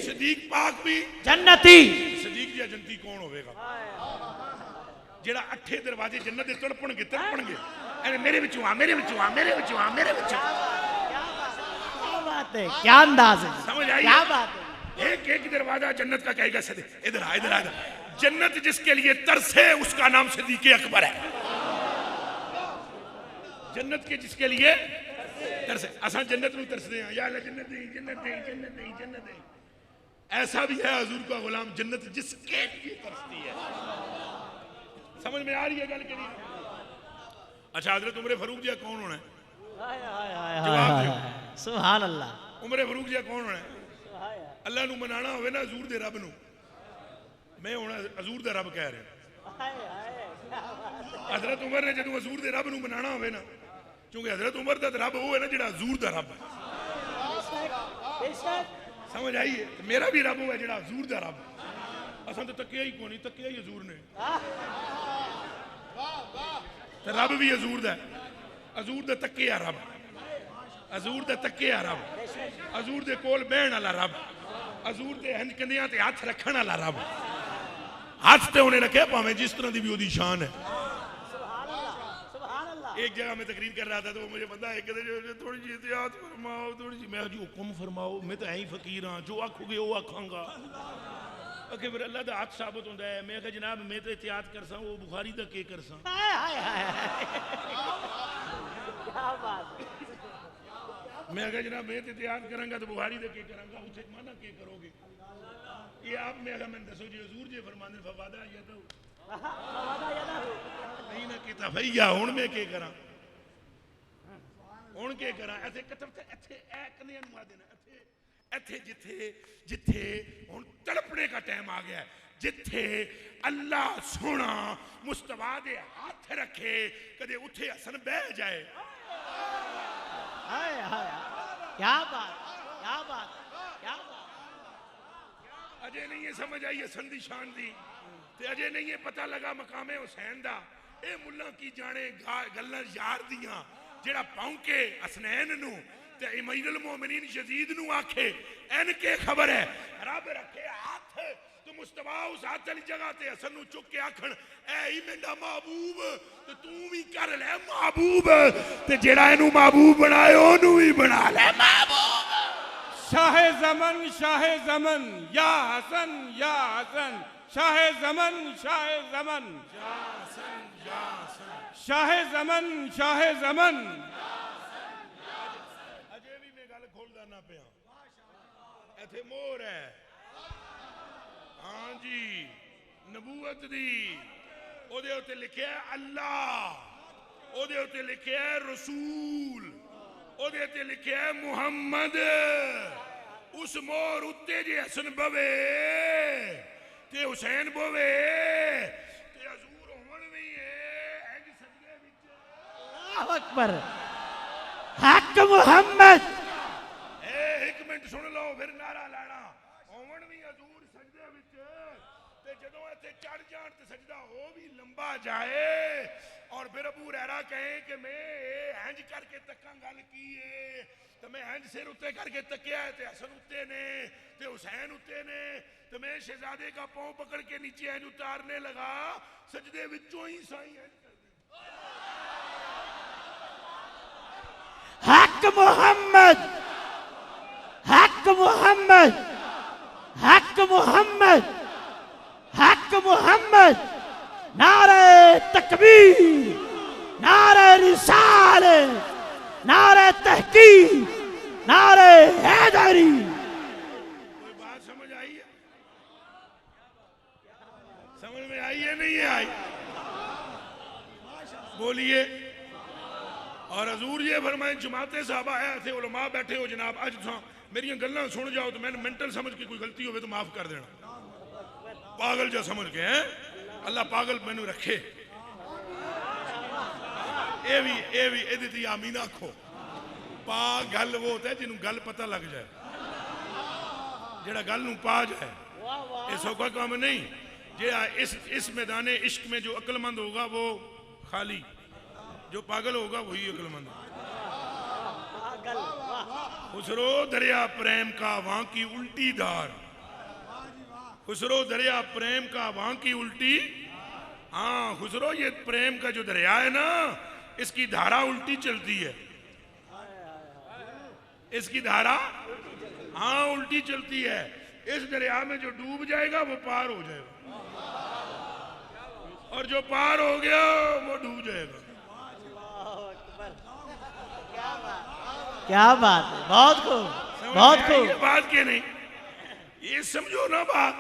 सिद्दीक पाक भी जन्नती। सिद्दीक जी जन्नती कौन होगा? जेड़ा अठे दरवाजे जन्नत दे तड़पणगे तड़पणगे, मेरे विचों आ, मेरे विचों आ, मेरे विचों आ, मेरे विचों। क्या बात है, क्या अंदाज है, समझ आई? क्या बात है। एक एक दरवाजा जन्नत का कहेगा सदे, इधर आ, इधर आ, इधर। जन्नत जिसके लिए तरसे उसका नाम सिद्दीक अकबर है। जन्नत के जिसके लिए तरसे, असा जन्नत में तरसते हैं, या अल्लाह जन्नत दे, जन्नत दे, जन्नत दे, जन्नत दे। ऐसा भी है हुजूर का गुलाम, जन्नत जिसके लिए तरसती है। समझ में आ रही है गल के नहीं? अच्छा हजरत उमर फारूक जी कौन होना है? सुभान अल्लाह। उमर फारूक जी कौन होना है? अल्लाह नू मनाना होवे ना हजूर दे रब नू, मैं होना हजूर दा रब कह रहा। हजरत उमर ने जदों हजूर दे रब नू मनाना होवे ना, क्योंकि हजरत उमर दा रब वो है ना जिहड़ा हजूर दा रब है। समझ आई है? मेरा भी रब वो है जिहड़ा हजूर दा रब। असां तो तकिया ही कोनी, तकिया ही हजूर ने। रब भी हजूर दा, हजूर दा तकिया रब, हजूर दा तकिया रब, हजूर दे कोल बहन वाला रब, हजूर दे हंज कंधियां ते हाथ रखण वाला रब। हाथ ते उन्हें रखे भावें जिस तरह की भी ओदी शान है। एक जगह मैं तकरीर कर रहा था तो मुझे बंदा एक थोड़ी जी एहतियात फरमाओ, थोड़ी जी। मैं जी हुक्म फरमाओ, मैं तो ऐ ही फकीर हाँ, जो आखोगे वो आखांगा। अगे फिर अल्लाह का हाथ साबित होता है। मैं कहा जनाब मैं तो एहतियात कर सा, वो बुखारी का के कर सा। मैं कहा जनाब मैं तो एहतियात करांगा तो बुखारी का के करांगा, उसे माना के करोगे? ये आप मैं कहा मैंने दसो जी हजूर जी फरमाने फवादा या तो नहीं ना किता भैया हुण मैं के करा, हुण के करा? ऐसे कतब ते इथे ए कन्या नु आ देना, इथे इथे जिथे जिथे हुण तड़पने का टाइम आ गया है, जिथे अल्लाह सोना मुस्तफा दे हाथ रखे कदे उठे हसन बह जाए। हाय हाय, क्या बात, क्या बात, क्या बात। अजय नहीं है समझ आई हसन दी शान दी, ते अजय नहीं है पता लगा मकामे हुसैन दा। ए मुल्ला की जाने गल्लां यार दियां, जेड़ा पौंके हसनैन नु ते इमामुल मोमिनीन यजीद नु आखे एन के खबर है। रब रखे हाथ तो मुस्तफा उस हाथ वाली जगह ते हसन नु चुक के आखण ए ही मेरा महबूब, ते तू भी कर ले महबूब, ते जेड़ा इनू महबूब बनाए ओनू भी बना ले महबूब। शाहे ज़मन या हसन या हसन, शाहे ज़मन शाहे ज़मन, शाहे ज़मन शाहे ज़मन। अजय भी मैं गल खोलदा ना पिया, इथे मोहर है। हाँ जी नबूवत दी, ओदे उत्ते लिखिया अल्लाह, ओदे उत्ते लिखिया रसूल, ओदे उत्ते लिखिया मुहम्मद। उस मोहर उत्ते जे हसन बवे ते हुसैन बोवे ते हजूर होवन भी है इंज सजदे विच। अल्लाहु अकबर, हक मुहम्मद। एक मिनट सुन लो फिर नारा लाना। होवन भी हजूर सजदे विच, ते जदों इत्थे चढ़ जाण ते सजदा हो भी लंबा जाए, और फिर अबू हुरैरा कहे कि मैं इंज करके तक्का गल की है, तो मैं इंज सिर उत्ते करके तकिया है, ते हसन उत्ते ने ते हुसैन उत्ते ने, तो मैं शहजादे का पांव पकड़ के नीचे इंज उतारने लगा, सजदे विचों ही साईं इंज कर दी। हक मोहम्मद, हक हक मोहम्मद, हक मोहम्मद, हक मोहम्मद। नारे तकबीर, नारे रिसालत, नारे तहकीक, नारे हैदरी। कोई बात समझ आई है? समझ में आई है नहीं है आई? बोलिए। और हजूर ये फरमाए जमाते साहबा है थे उलमा बैठे हो जनाब अज तुम मेरी गल्लां सुन जाओ तो मैंने मेंटल समझ के कोई गलती हो तो माफ कर देना, पागल जो समझ के हैं अल्लाह पागल मैनू रखे। ये भी एदी आमीन आखो। पागल वो होता है जिन्होंने गल पता लग जाए, जेड़ा गल नू पा जाए। ये सौखा काम नहीं। जेड़ा इस मैदान इश्क में जो अक्लमंद होगा वो खाली, जो पागल होगा वही अक्लमंद। खुसरो दरिया प्रेम का वहां की उल्टी धार, खुसरो दरिया प्रेम का वहां की उल्टी। हाँ खुसरो, ये प्रेम का जो दरिया है ना इसकी धारा उल्टी चलती है, इसकी धारा हाँ उल्टी चलती है। इस दरिया में जो डूब जाएगा वो पार हो जाएगा, और जो पार हो गया वो डूब जाएगा। क्या बात है, बहुत खूब, बहुत खूब। बात के नहीं, ये समझो ना बात।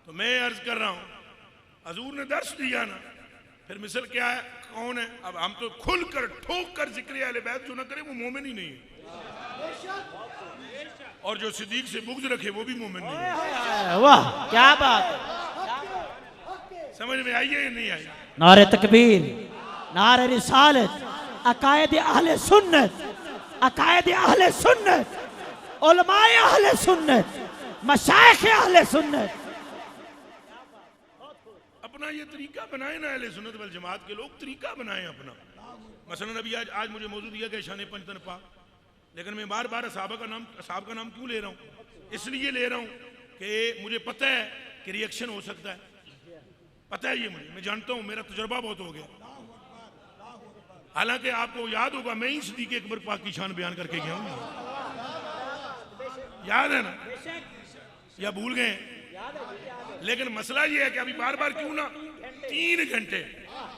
तो मैं अर्ज कर रहा हूं हजूर ने दर्श दिया ना, फिर मिसल क्या है, कौन है? अब हम तो खुल कर ठोक कर जिक्र अहले बैत जो ना करे वो मोमिन ही नहीं है, और जो सिद्दीक से बुग़्ज़ रखे वो भी मोमिन नहीं है। वाह क्या बात है। समझ में आई है या नहीं आई? नारे तकबीर, नारे रिसालत, अकायद अहले सुन्नत, अकायद अहले सुन्नत, उलमाए अहले सुन्नत, मशाइख अहले सुन्नत। अपना ये तरीका बनाए ना अहले सुन्नत वल जमात के लोग, तरीका बनाए अपना। मसलन अभी आज मुझे मौजूद दिया गया शान पंजतन पाक, लेकिन मैं बार बार साहब का नाम क्यों ले रहा हूँ? इसलिए ले रहा हूँ कि मुझे पता है कि रिएक्शन हो सकता है, पता है ये मुझे, मैं जानता हूँ, मेरा तजुर्बा बहुत हो गया। हालांकि आपको याद होगा मैं ही सिद्दीक़ अकबर पाक की शान बयान करके गया हूँ, याद है ना या भूल गए? लेकिन मसला ये है कि अभी बार बार क्यों ना 3 घंटे,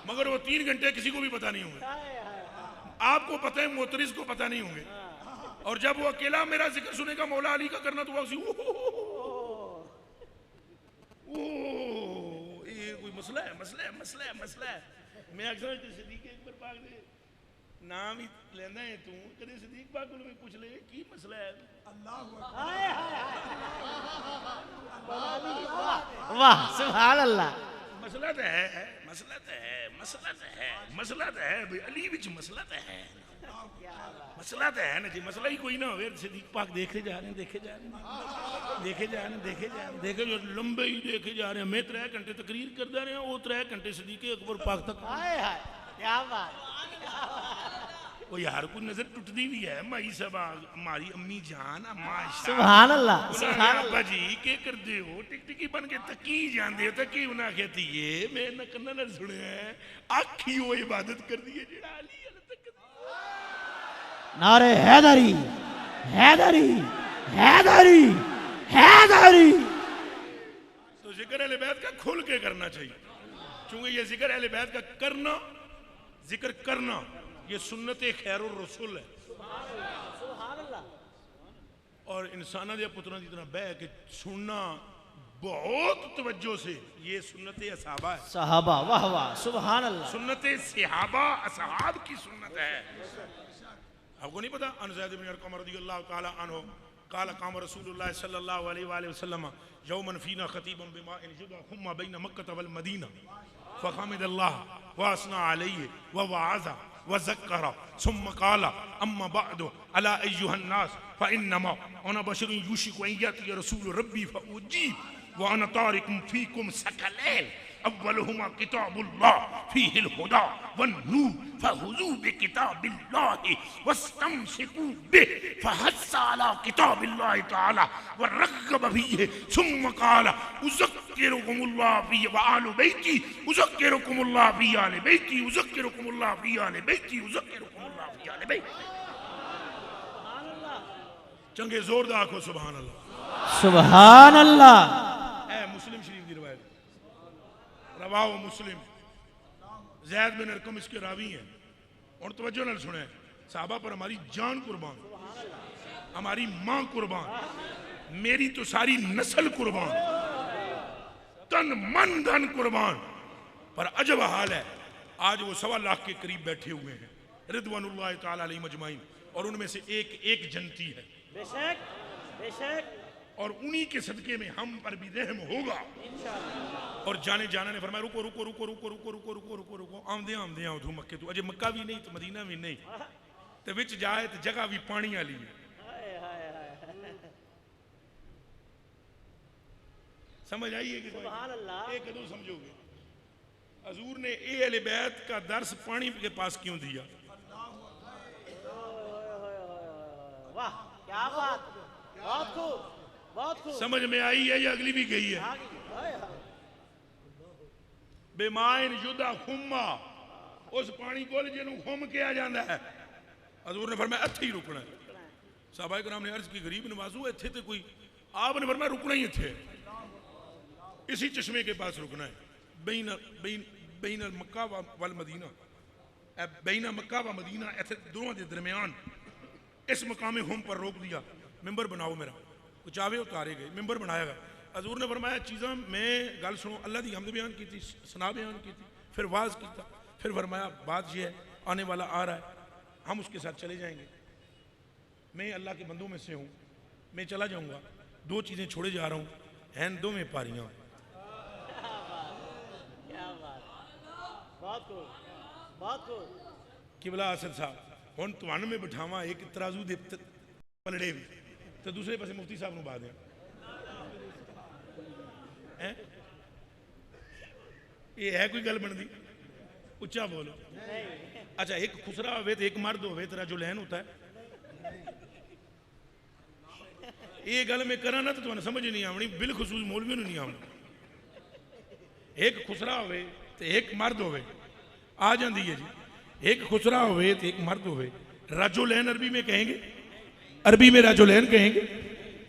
मगर वो 3 घंटे किसी को भी पता नहीं होंगे। आपको पता है, मोतरिस को पता नहीं होंगे। और जब वो अकेला मेरा जिक्र सुनेगा मौला अली का करना तो वो ये कोई मसला है, मसला है, मसला है, मसला है। मैं अक्सर सिद्दीक़ अकबर पाक दे नाम ही लेना है, तू कदे सिद्दीक़ पाक को पूछ ले की मसला है। वाह सुभान अल्लाह। मसला तो है, मसला तो है, मसला तो है, मसला तो है भाई अली विच मसला तो है, मसला तो है ना जी। मसला ही कोई ना हो, सिद्दीक़ पाक देखे जा रहे हैं, देखे जा रहे हैं, देखे जा रहे हैं, देखे जा रहे हैं, देखे जो लंबे ही देखे जा रहे हैं। मैं 3 घंटे तकरीर करता रहे, वो 3 घंटे सिद्दीक़ अकबर पाक तक। क्या बात। वो यार को नजर टूटती भी है, माई सब हमारी अम्मी जान सुभान अल्लाह, सुभान अल्लाह जी के करते हो टिकटिकी बन के तकी जाते हो, तकी उन्हें कहती है मैं न कन्ना न सुने आखी वो इबादत कर दी है जेड़ा अली तक। नारे हैदरी, हैदरी, हैदरी, हैदरी। तो जिक्र अहले बैत का खुल के करना चाहिए, क्योंकि ये जिक्र अहले बैत का करना, जिक्र करना ये सुन्नत खैरुर रसूल है। और इंसाना दे पुत्रों की तरह बह के सुनना बहुत तवज्जो से, ये सुन्नत असहाबा है। सहाबा, वाह वाह सुभान अल्लाह। सुन्नत सहाबा असहाब की सुन्नत है। आपको नहीं पता अन ज़ैद बिन अरक़म रज़ियल्लाहु ताला अन्हु क़ाल क़ाम रसूलुल्लाह सल्लल्लाहु अलैहि वसल्लम यौमन फ़ीना ख़तीबन बिमाइन युदा हुम्मा बैन मक्का वल मदीना फ़हमिदल्लाह व असना अलैहि व वअज़ा वज़क्करा सुम्मा क़ाला अम्मा बअदु अला अय्युहन नास फ़इन्नमा अना बशरुन युशिकु अन यातिया रसूल रब्बी फ़उजीब व अना तारिकुम फ़ीकुम सकलैन अव्वलुहुमा किताबुल्लाह फ़ीहिल हुदा वन्नूर फ़हुज़ू बिकिताबिल्लाहि वस्तमसिकू बिहि फ़हस्सा अला किताबिल्लाहि तआला वरग़्ग़ब फ़ीहि सुम्मा क़ाला उज़क्किरुकुमुल्लाह फ़ी वआलु बैती उज़क्किरुकुमुल्लाह फ़ी आलि बैती उज़क्किरुकुमुल्लाह फ़ी आलि बैती उज़क्किरुकुमुल्लाह फ़ी आलि बैती। चंगे जोर दा आखो सुभान अल्लाह। सुभान अल्लाह। ए मुस्लिम शरीफ की रिवायत, रवाओ मुस्लिम, ज़ैद बिन अरकम इसके रावी हैं। और तवज्जो नाल सुने, साहबा पर हमारी जान कुर्बान, हमारी मां कुर्बान, मेरी तो सारी नस्ल कुर्बान, तन मन धन कुर्बान। पर अजब हाल है, आज वो 1.25 लाख के करीब बैठे हुए हैं रिदवानुल्लाह ताला अलैहिम अजमाइन, और उनमें से एक जनती है बेशक बेशक, और उन्हीं के सदके में हम पर भी रहम होगा। और जाने जाना ने फरमाया रुको रुको रुको रुको रुको रुको रुको रुको रुको, आमदे आमदे आओ तू मक्के, तू अजे मक्का भी नहीं तो मदीना भी नहीं, तो विच जाए तो जगह भी पानी वाली है। समझ आई है कि सुभान अल्लाह। ये कदों समझोगे? हजूर ने ए अहले बैत का दर्स पानी के पास क्यों दिया? वाह क्या बात, बहुत खूब बहुत खूब। समझ में आई है या अगली भी गई है? बेमाइन युदा खुम्मा, उस पानी को जिन्हों खुम के आ जाता है, हजूर ने फरमाया इत्थे ही रुकना है। साहबा कराम ने अर्ज की गरीब नवाजो इत्थे तो कोई, आपने फरमाया रुकना ही इत्थे, इसी चश्मे के पास रुकना है। बैन मक्का वल मदीना, बैना मक्का व मदीना, ऐसे दोनों के दरमियान इस मकाम हम पर रोक दिया, मिंबर बनाओ मेरा, कुछ आवे उतारे गए, मिंबर बनाएगा। हजूर ने फरमाया चीज़ा मैं गल सुनो, अल्लाह की हमद बयान की थी, सना बयान की थी, फिर वाज किया, फिर फरमाया बात यह है आने वाला आ रहा है, हम उसके साथ चले जाएंगे, मैं अल्लाह के बंदों में से हूँ, मैं चला जाऊँगा, 2 चीज़ें छोड़े जा रहा हूँ, हैं 2 में पारियाँ। किबला असद साहब हुण तुहानू में बिठावा एक तराजू दे पलड़े भी, तो दूसरे पासे मुफ्ती साहब नूं पा दें। ये है कोई गल बनती? उच्चा बोलो। अच्छा एक खुसरा हो तो एक मर्द हो, तराजुलैन होता है। ये गल मैं करा ना तो तुहानू समझ नहीं आवनी, बिलखसूस मौलवियों नहीं आवनी। एक खुसरा हो तो एक मर्द हो, आ जाती है जी। एक खुसरा हो तो एक मर्द हो, राजुलैन अरबी में कहेंगे, अरबी में राजुलैन कहेंगे।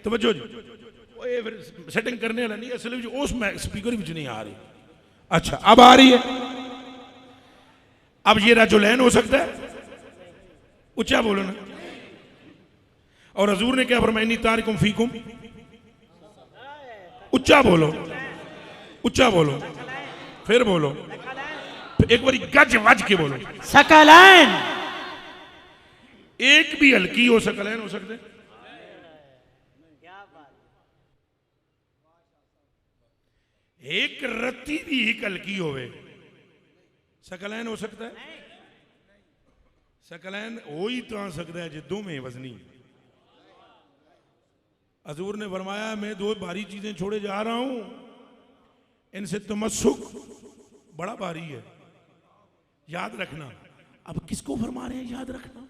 तवज्जो जी, ये फिर सेटिंग करने वाला नहीं, असल में उस स्पीकर में नहीं आ रही। अच्छा अब आ रही है, अब ये राजुलैन हो सकता है? उच्चा बोलो ना। और हजूर ने क्या फरमाया, इन्नी तारिकुम फीकुम, उच्चा बोलो, उच्चा बोलो, फिर बोलो, एक बार गज वज के बोलो, सकलैन। एक भी हल्की हो सकलैन हो सकते, एक रत्ती भी एक हल्की होवे सकलैन हो सकता है? सकलैन हो ही तो आ सकता है जो 2 में वजनी। हजूर ने फरमाया मैं 2 भारी चीजें छोड़े जा रहा हूं, इनसे तमस्सुक बड़ा भारी है, याद रखना। अब किसको फरमा रहे हैं याद रखना?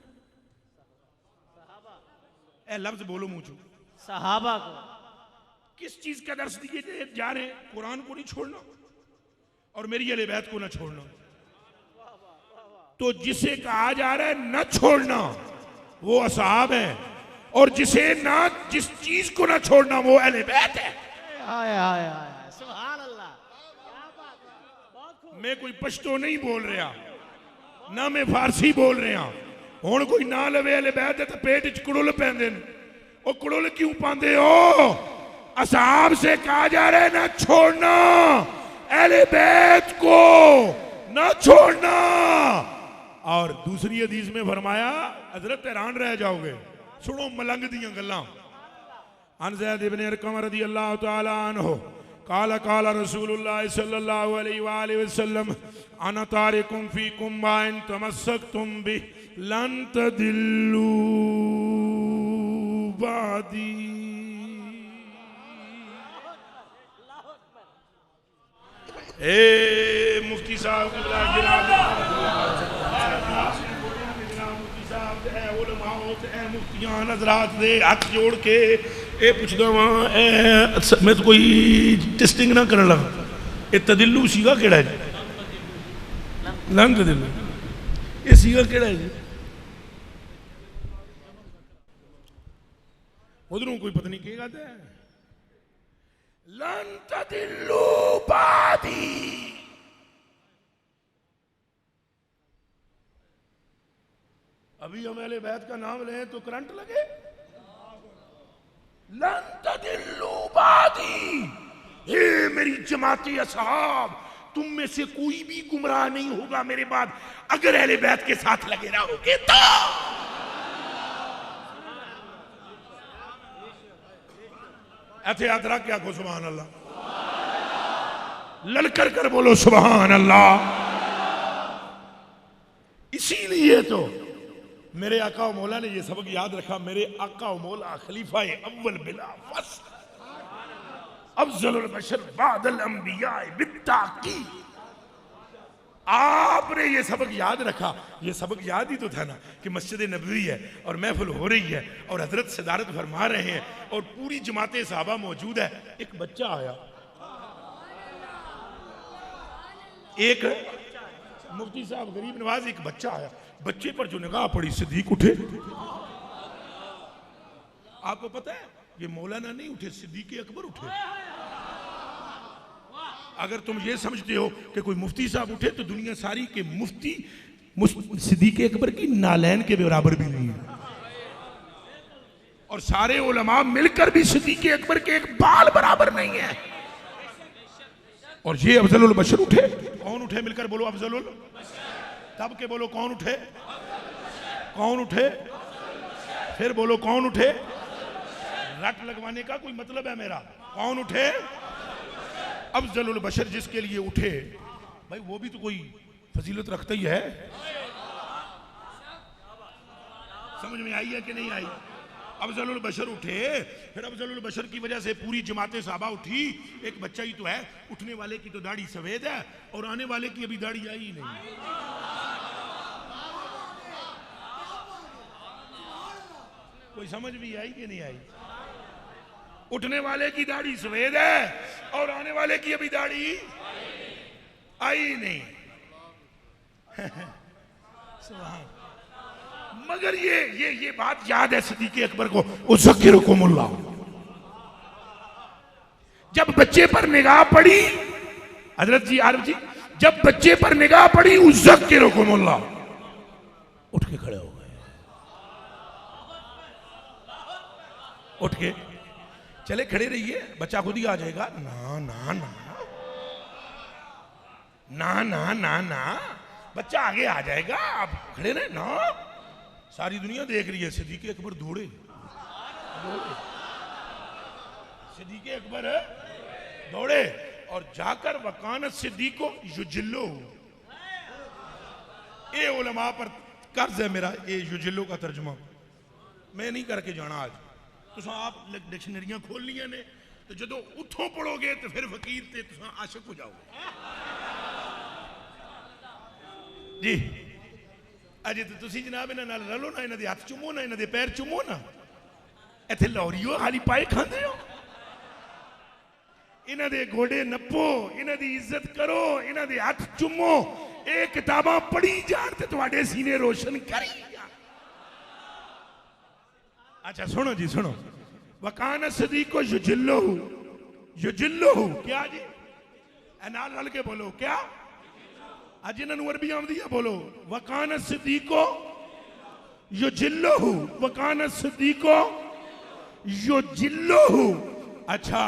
ए लफ्ज बोलो मुंह चो, सहाबा को। किस चीज का दर्स दिए जा रहे हैं? कुरान को नहीं छोड़ना और मेरी अहले बैत को ना छोड़ना। तो जिसे कहा जा रहा है न छोड़ना वो असहाब है, और जिसे ना जिस चीज को ना छोड़ना वो अहले बैत है। सुभान अल्लाह। मैं कोई पश्तो नहीं बोल रहा, ना मैं फारसी बोल रहा। हुण कोई ना लवे अहले बैत तो पेट च कुड़ुल पैंदे ने। ओ कुड़ुल क्यों पांदे हो? असहाब से कहा जा रहा है ना छोड़ना, अहले बैत को ना छोड़ना। और दूसरी हदीस में फरमाया, हजरत हैरान रह जाओगे, सुनो मलंग दियां गल्लां। अन ज़ैद इब्न अरकम रज़ियल्लाहु तआला अन्हु काला काला रसूलुल्लाह सल्लल्लाहु अलैहि वसल्लम अना तारिकुम फीकुम मा इन तमस्सकतुम बि लन तदिल्लू बादी। ए मुफ्ती साहब मुफ्तियां हज़रात दे हाथ जोड़ के ये पूछदा वां, मैं तो कोई टेस्टिंग ना करन लगा, ये तदिल्लू सीगा केड़ा है? लन तदिल्लू, ये सीगा केड़ा है जी? उधरों कोई पता नहीं क्या गाता है, लन तदिल्लू बादी। अभी हम अहले बैत का नाम लें तो करंट लगे। लन तदिल्लू बादी, हे मेरी जमाती असहाब, तुम में से कोई भी गुमराह नहीं होगा मेरे बाद अगर अहले बैत के साथ लगे रहोगे तो। ऐसे याद रख क्या को सुभान अल्लाह, ललकर कर बोलो सुभान अल्लाह। इसीलिए तो मेरे आका और मौला ने ये सबक याद रखा, मेरे आका और मौला खलीफा अव्वल बिला फस्ल अफजलुल बशर बादल अंबिया बित्ताकी। आपने ये सबक याद रखा। ये सबक याद ही तो था ना कि मस्जिद नबवी है और महफिल हो रही है और हजरत सदारत फरमा रहे हैं और पूरी जमाते साहबा मौजूद है। एक बच्चा आया, एक मुफ्ती साहब गरीब नवाज, एक बच्चा आया, बच्चे पर जो निगाह पड़ी सिद्दीक उठे। आपको पता है ये मौलाना नहीं उठे, सिद्दीक अकबर उठे। अगर तुम ये समझते हो कि कोई मुफ्ती साहब उठे तो दुनिया सारी के मुफ्ती सिद्दीक अकबर की नालैन के बराबर भी नहीं है, और सारे उलमा मिलकर भी सिद्दीक अकबर के एक बाल बराबर नहीं है। और ये अफजलुल बशर उठे। कौन उठे? मिलकर बोलो अफजलुल। तब के बोलो कौन उठे? कौन उठे? फिर बोलो कौन उठे? रट लगवाने का कोई मतलब है मेरा? कौन उठे? अफजलुल बशर जिसके लिए उठे, भाई वो भी तो कोई फजीलत रखता ही है। समझ में आई है कि नहीं आई? अफजलुल बशर उठे, फिर अफजलुल बशर की वजह से पूरी जमाते साहबा उठी। एक बच्चा ही तो है, उठने वाले की तो दाढ़ी सफेद है और आने वाले की अभी दाढ़ी आई ही नहीं। कोई समझ भी आई कि नहीं आई? उठने वाले की दाढ़ी सफेद है और आने वाले की अभी दाढ़ी आई नहीं। मगर ये बात याद है सिद्दीक अकबर को, उज़क्किरुकुमुल्लाह। जब बच्चे पर निगाह पड़ी, हजरत जी आरिफ जी, जब बच्चे पर निगाह पड़ी, उज़क्किरुकुमुल्लाह, उठ के खड़े हो गए। उठ के चले, खड़े रहिए, बच्चा खुद ही आ जाएगा। ना ना ना ना ना ना ना, बच्चा आगे आ जाएगा, आप खड़े रहे ना। सारी दुनिया देख रही है, सिद्दीक अकबर दौड़े। सिद्दीक अकबर दौड़े और जाकर वकानत सिद्दीक को युजिल्लो, ये उलमा पर कर्ज है मेरा, ये युजिल्लो का तर्जुमा मैं नहीं करके जाना आज। तुम आप डिक्शनरियां खोल लिया ने तो जो उठों पढ़ोगे तो फिर फकीर ते तुम आशिक हो जाओगे जी। अजे तो तुसी जनाब इन्हां नाल रलो ना, इन्हां दे हथ चुमो ना, इन्हां दे पैर चुमो ना। इत्थे लौरियो हाली पाए खांदे हो, इन्हां दे गोडे नप्पो, इन्हां दी इज्जत करो, इन्हां दे हथ चुमो। ये किताबां पढ़ी जान ते तुहाडे सीने रोशन करी जान। अच्छा सुनो जी, सुनो। वकान सिद्दीक को युजिल्लो, युजिल्लो क्या जी? नाल रल के बोलो क्या? आज इन्होंने अरबी आमदी है, बोलो वकान सिद्दीक को युजिल्लो, वकान सिद्दीक को युजिल्लो। अच्छा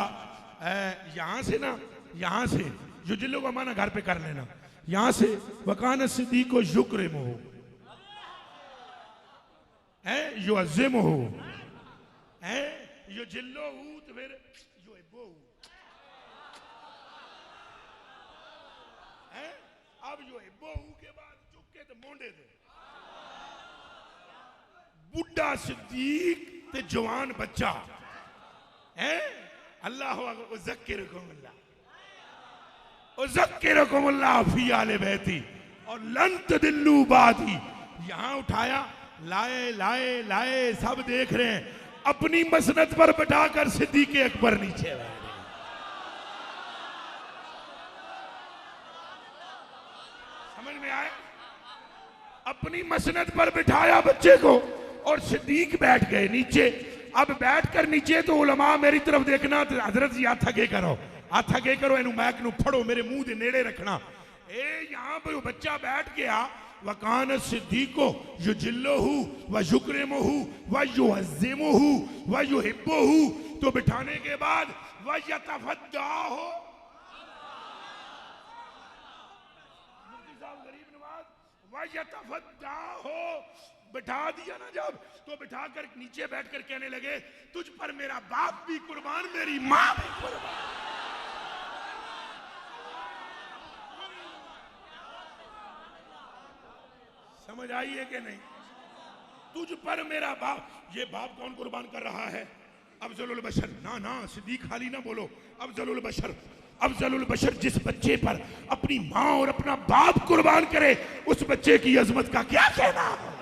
यहां से ना, यहां से युजिल्लो का माना घर पे कर लेना। यहां से वकान सिद्दीक को युक्रिमो है, युअज़्ज़िमो है, युजिल्लो तो फिर युहिब्बो है। अब युहिब्बो के बाद चुके तो मोंडे दे। बुढ़ा सिद्दीक ते जवान बच्चा है। अल्लाह अकबर, उज़क्किरुकुमुल्लाह, उज़क्किरुकुमुल्लाह फी आले बैती और लन तदिल्लू बादी। यहां उठाया, लाए लाए लाए, सब देख रहे हैं। अपनी मसनद पर बैठाकर सिद्दीक अकबर नीचे बैठे। समझ में आए? अपनी मसनद पर बिठाया बच्चे को और सिद्दीक बैठ गए नीचे। अब बैठ कर नीचे तो उलमा मेरी तरफ देखना तो हजरत जी हाथ अगे करो इनू मैक नू फड़ो मेरे मुंह के नेड़े रखना। ए यहाँ पर वो बच्चा बैठ गया वकान सिद्दीको युजिल्लुहु व युकरिमुहु व युअज़्ज़िमुहु व युहिब्बुहु, तो बिठाने के बाद व यतफद्दाहु, मुफ्ती साहब गरीब नवाज, व यतफद्दाहु बिठा दिया ना जब, तो बिठा कर नीचे बैठकर कहने लगे तुझ पर मेरा बाप भी कुर्बान, मेरी माँ भी कुर्बान। समझ आई है कि नहीं? तुझ पर मेरा बाप, ये बाप कौन कुर्बान कर रहा है? अफजलुल बशर। ना ना सिद्दीक खाली ना बोलो, अफजलुल बशर। अफजलुल बशर जिस बच्चे पर अपनी माँ और अपना बाप कुर्बान करे, उस बच्चे की अजमत का क्या कहना होगा?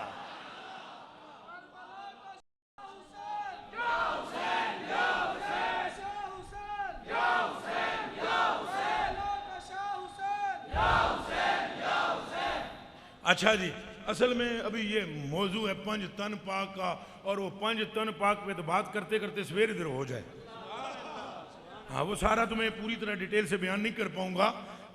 अच्छा जी, असल में अभी ये मौजू है पंज तन पाक का, और वो पंज तन पाक पे तो बात करते करते सवेर इधर हो जाए। हाँ, वो सारा तो मैं पूरी तरह डिटेल से बयान नहीं कर पाऊंगा,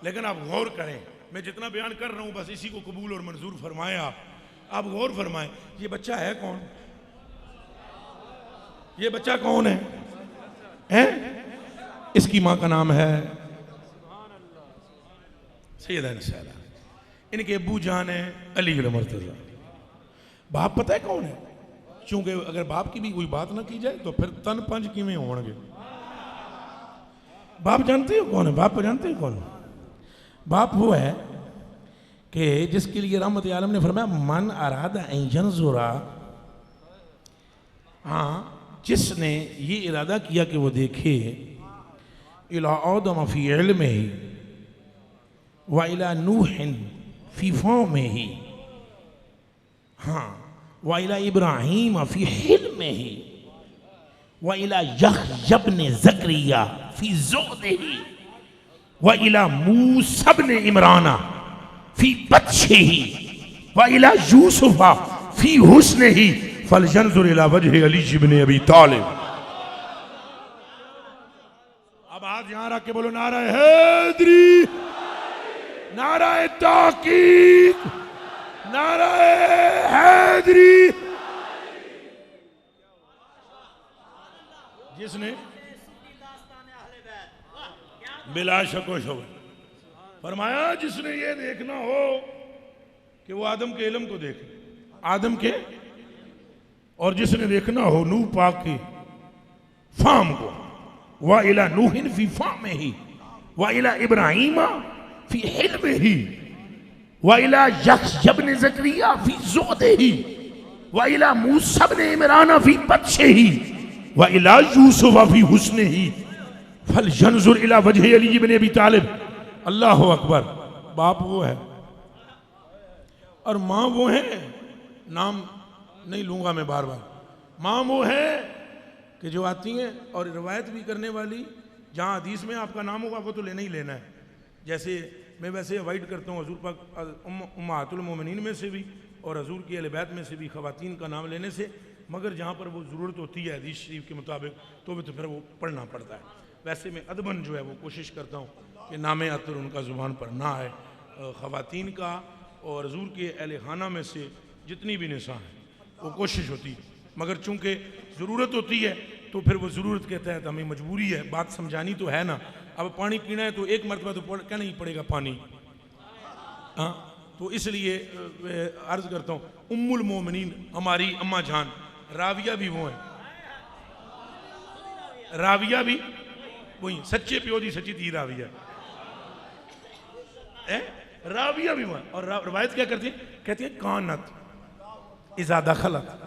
लेकिन आप गौर करें, मैं जितना बयान कर रहा हूँ बस इसी को कबूल और मंजूर फरमाएं। आप गौर फरमाएं, ये बच्चा है कौन? ये बच्चा कौन है? इसकी माँ का नाम है सैयदा नसारा, इनके अब्बू जान है अली मर्तज़ा। बाप पता है कौन है? क्योंकि अगर बाप की भी कोई बात ना की जाए तो फिर तन पंज किमें होंगे। बाप जानते हो कौन है? बाप जानते हो कौन? बाप वो है कि जिसके लिए रहमत आलम ने फरमाया मन अरादा यंजुरा, हाँ, जिसने ये इरादा किया कि वो देखे इला आदम फी इल्मिही व इला नूहिन फीफों में ही, हाँ, वाइला इब्राहिम फी हिल में ही, वाइला यहया इब्न ज़करिया फी ज़ुहदिही, वाइला मूसा इब्न इमराना फी बत्शिही, वाइला यूसुफा फी हुस्निही, फलयंजुर इला वजहि अली इब्न अबी तालिब। अब हाथ यहां रख के बोलो नारा हैदरी, नाराए ताकीद, नाराए हैदरी। जिसने बिला शको शुबह फरमाया, जिसने ये देखना हो कि वो आदम के इल्म को देखे, आदम के, और जिसने देखना हो नूह पाक की फाम को, वा इला नूहिन फी फाम में ही, वा इला इब्राहिम फी हिल्मिही, वा इला यहया इब्न ज़करिया फी ज़ुहदिही, वा इला मूसा इब्न इमरान फी बत्शिही, वा इला यूसुफ फी हुस्निही, फलयंजुर इला वजहि अली इब्न अबी तालिब। अल्लाहु अकबर। बाप वो है और माँ वो है, नाम नहीं लूंगा मैं बार बार। माँ वो है कि जो आती हैं और रिवायत भी करने वाली, जहाँ हदीस में आपका नाम होगा वो तो लेना ही लेना है। जैसे मैं वैसे अवॉइड करता हूँ हजूर पाक उम्महातुल मोमिनीन में से भी और हजूर की अहले बैत में से भी ख़वातीन का नाम लेने से, मगर जहाँ पर वो ज़रूरत होती है हदीस शरीफ के मुताबिक तो फिर वो पढ़ना पड़ता है। वैसे मैं अदबन जो है वो कोशिश करता हूँ कि नाम अतर उनका ज़ुबान पर ना आए। ख़वातीन का और हजूर के अहले खाना में से जितनी भी निसा हैं वो कोशिश होती है, मगर चूँकि ज़रूरत होती है तो फिर वो ज़रूरत के तहत हमें मजबूरी है, बात समझानी तो है ना। अब पानी पीना है तो एक मरतबा तो कहना ही पड़ेगा पानी, हाँ। तो इसलिए अर्ज़ करता हूँ, उम्मुल मोमिनीन हमारी अम्मा जान राविया भी वो है, राविया भी वही, सच्चे प्यो दी सच्ची थी राविया है, राविया भी वो है। और रवायत क्या करती है? कहती है कानत इज़ा दखलत।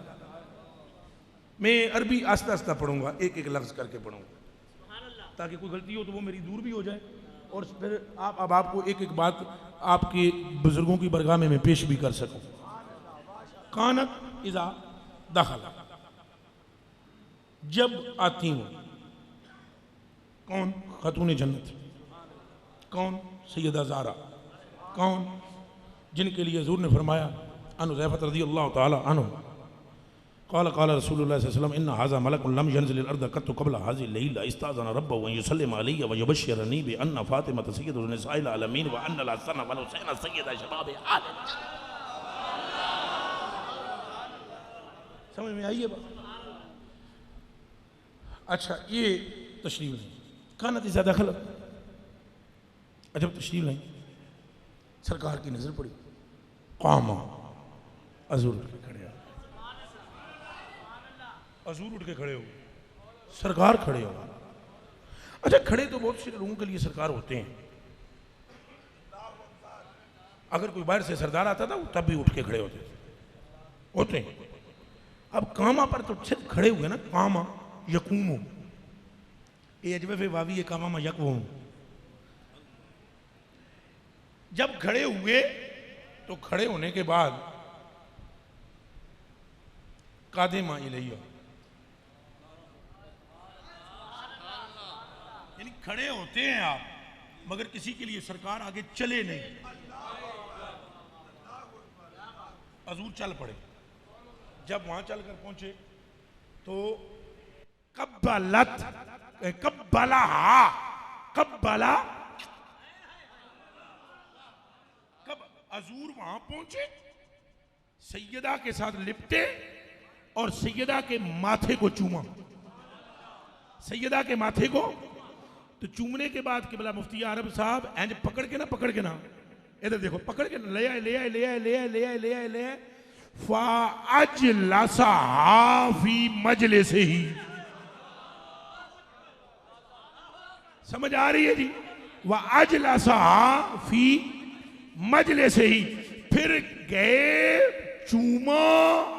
मैं अरबी आस्ता आस्ता पढ़ूंगा, एक एक लफ्ज़ करके पढ़ूंगा ताकि कोई गलती हो तो वो मेरी दूर भी हो जाए, और फिर अब आपको एक एक बात आपके बुजुर्गों की बरगाह में मैं पेश भी कर सकूं। कानत इज़ा दखल, जब आती हूँ। कौन? खातून जन्नत। कौन? सैयदा ज़ारा। कौन? जिनके लिए हुज़ूर ने फरमाया अन हुज़ैफ़ा रज़ियल्लाहु ताला अन्हु क़ाल क़ाल रसूलुल्लाह सल्लल्लाहु अलैहि वसल्लम इन्ना हाज़ा मलकुन लम यंज़िल अर्द कत्तु क़ब्ल हाज़िल लैला इस्ताज़ना रब्बहु व युसल्लिम अलैहि व युबश्शिरनी बि अन्ना फ़ातिमत सय्यदतु निसाइल आलमीन व अन्नल हसन वल हुसैन सय्यदा शबाब आलम। समझ में आई है बात? अच्छा, ये तशरीफ नहीं कानत ज़्यादा खलक अजब तशरीफ नहीं। सरकार की नजर पड़ी, कामा अजूर उठ के खड़े, अजूर उठ के खड़े हो, सरकार खड़े हो। अच्छा, खड़े तो बहुत से लोगों के लिए सरकार होते हैं। अगर कोई बाहर से सरदार आता था तब भी उठ के खड़े होते हैं। अब कामा पर तो सिर्फ खड़े हुए ना, कामा यकूमो ये अजब वावी कामा में यकवूम। जब खड़े हुए तो खड़े होने के बाद कादिमा इलैया, यानी खड़े होते हैं आप मगर किसी के लिए सरकार आगे चले नहीं, हजूर चल पड़े। जब वहां चलकर पहुंचे तो कब्बला हजूर वहां पहुंचे, सैयदा के साथ लिपटे और सैयदा के माथे को चूमा। सैयदा के माथे को तो चूमने के बाद किबला मुफ्ती अरब साहब इंज पकड़ के ना इधर देखो, पकड़ के ले आए फाअजलसा फी मजलिस ही। समझ आ रही है जी? वाअजलसा फी मजलिस ही। फिर गए, चूमा,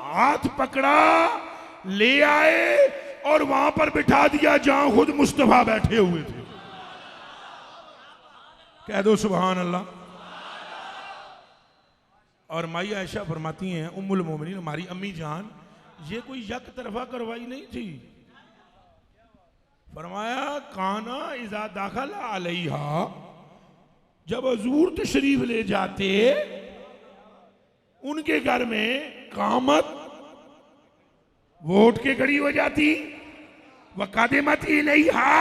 हाथ पकड़ा, ले आए और वहां पर बिठा दिया जहां खुद मुस्तफा बैठे हुए थे। कह दो सुभान अल्लाह। और माई आयशा फरमाती हैं, उम्मुल मोमिनीन हमारी अम्मी जान, ये कोई यक तरफा करवाई नहीं थी। फरमाया काना इज़ा दाखल अलैहा, जब हजूर तशरीफ ले जाते उनके घर में कामत वो उठ के खड़ी हो जाती, वह कादिमत इलैहा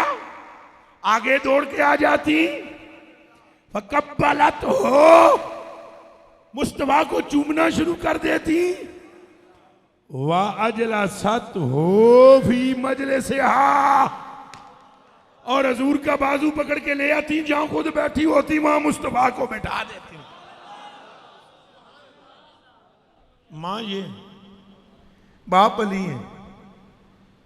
आगे दौड़ के आ जाती, फकब्बलत हो मुस्तफा को चूमना शुरू कर देती, वाअजलसत हो फी मजलिसिहा और हजूर का बाजू पकड़ के ले आती, जहां खुद बैठी होती वहां मुस्तफा को बैठा देती। मां ये बाप अली हैं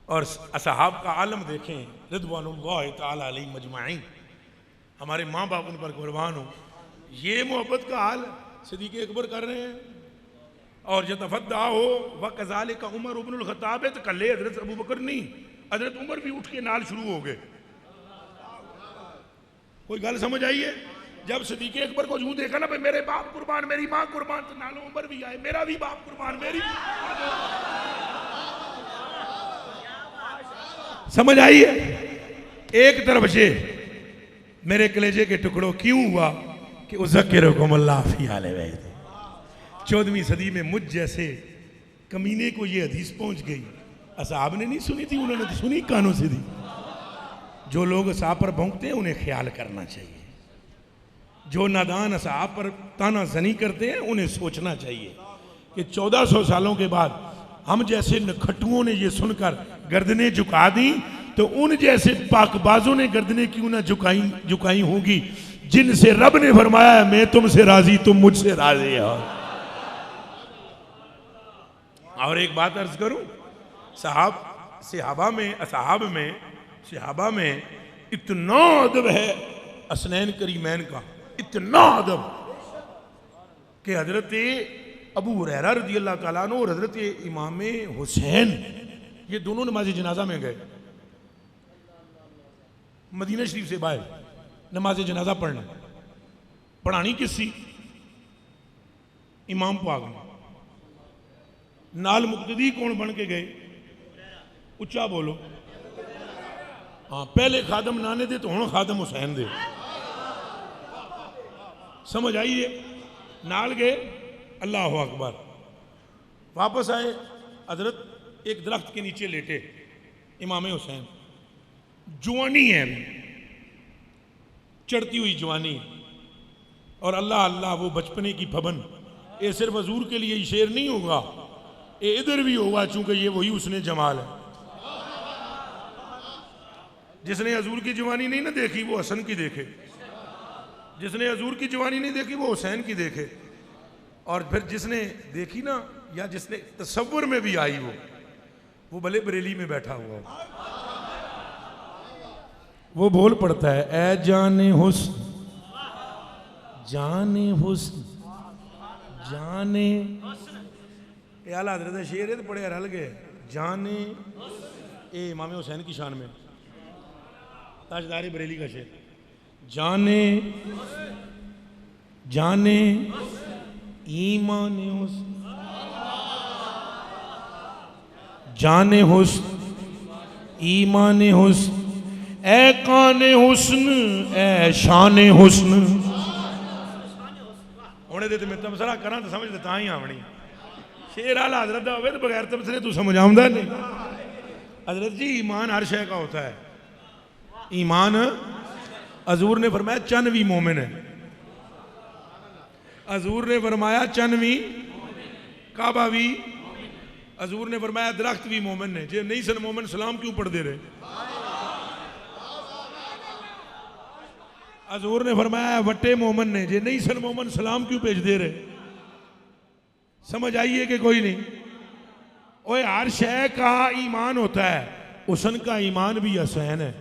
और असहाब का आलम देखें, रिदवानुल्लाह ताला अलैहिम अजमाइन। हमारे माँ बाप उन पर कुर्बान हो। ये मोहब्बत का हाल सिद्दीक़ अकबर कर रहे हैं। और यतफद्दा हो व कज़ालिका उमर इब्नुल खत्ताब, तो कल हजरत अबू बकर नहीं, हजरत उमर भी उठ के नाल शुरू हो गए। कोई गल समझ आई है? जब सिद्दीक़ अकबर को यूं देखा ना, भाई मेरे बाप कुर्बान, मेरी माँ कुर्बान, तो नालो उमर भी आए, मेरा भी बाप कुर्बान, मेरी। समझ आई है? एक तरफ से मेरे कलेजे के टुकड़ों क्यों हुआ कि उज़क्किरुकुमुल्लाह फी आले बैत। 14वीं सदी में मुझ जैसे कमीने को ये हदीस पहुंच गई। असहाब ने नहीं सुनी थी, उन्होंने तो सुनी कानों से दी। जो लोग असहाब पर भौंकते हैं उन्हें ख्याल करना चाहिए, जो नादान असहाब पर ताना जनी करते हैं उन्हें सोचना चाहिए कि 1400 सालों के बाद हम जैसे नखटुओं ने ये सुनकर गर्दनें झुका दी, तो उन जैसे पाकबाजों ने गर्दनें क्यों ना झुकाई होगी जिनसे रब ने फरमाया है मैं तुमसे राजी, तुम मुझसे राजी हो। और एक बात अर्ज करूं, सहाबा में इतना अदब है असनैन करीमैन का, इतना अदब कि हजरत अबू हुरैरा रज़ी अल्लाह ताला अन्हु और हजरत इमाम हुसैन ये दोनों नमाज जनाजा में गए, मदीना शरीफ से बाहर नमाज जनाजा पढ़ानी किसी इमाम पाक ने। नाल मुक्तदी कौन बन के गए? उच्चा बोलो। हाँ, पहले खादम नाने दे तो हुण खादम हुसैन दे। समझ आई है? नाल गए, अल्लाह अकबर। वापस आए, हजरत एक दरख्त के नीचे लेटे इमाम हुसैन, जवानी है, चढ़ती हुई जवानी, और अल्लाह अल्लाह वो बचपने की फबन। ये सिर्फ हजूर के लिए शेर नहीं होगा, ये इधर भी होगा, चूंकि ये वही उसने जमाल है। जिसने हजूर की जवानी नहीं ना देखी वो हसन की देखे, जिसने हजूर की जवानी नहीं देखी वो हुसैन की देखे, और फिर जिसने देखी ना, या जिसने तसव्वुर में भी आई वो भले बरेली में बैठा हुआ हो, वो बोल पड़ता है, ए जाने हुस्न, जाने हुस्न, जाने, ये आला हज़रत शेर है तो पड़े रल गए, जाने, ये इमाम हुसैन की शान में ताजदारी बरेली का शेर, जाने जाने ईमान हुस्न, जाने हुस्न ईमान हुस्न, ए काने हुस्न ए शाने हुस्न। होने दे मैं तबसरा करा तो समझ ता ही आवनी, शेर आला हजरत का होवे तो बगैर तबसरे तू समझ आउंदा नहीं। हजरत जी ईमान हर शय का होता है, ईमान हजूर ने फरमाया चन भी मोमिन है, हजूर ने फरमाया चन भी, काबा भी, हजूर ने फरमाया दरख्त भी मोमिन है। जे नहीं सन मोमिन सलाम क्यों पढ़ते रहे? हजूर ने फरमाया वट्टे मोमिन ने, जे नहीं सन मोमिन सलाम क्यों भेजते रहे? समझ आइए कि कोई नहीं? ओए हर शय का ईमान होता है, हुस्न का ईमान भी हसैन है।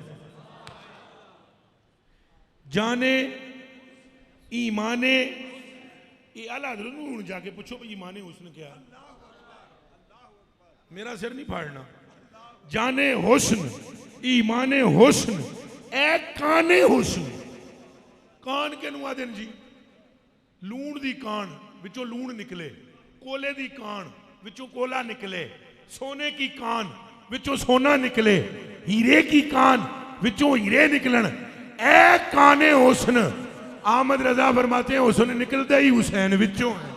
जाने ईमाने, ये आला हज़रत जाके पूछो भाई ईमाने हुस्न क्या है, मेरा सिर नहीं फाड़ना। जाने हुस्न ईमाने हुस्न ए काने हुस्न, कान के नुआ दिन जी, लूण दी कान विचों लूण निकले, कोले दी कान विचों कोला निकले, सोने की कान विचों सोना निकले, हीरे की कान विचों हीरे निकलन, ए काने हुस्न। आमद रजा फरमाते हैं हुस्न निकलते ही हुसैन विचों है।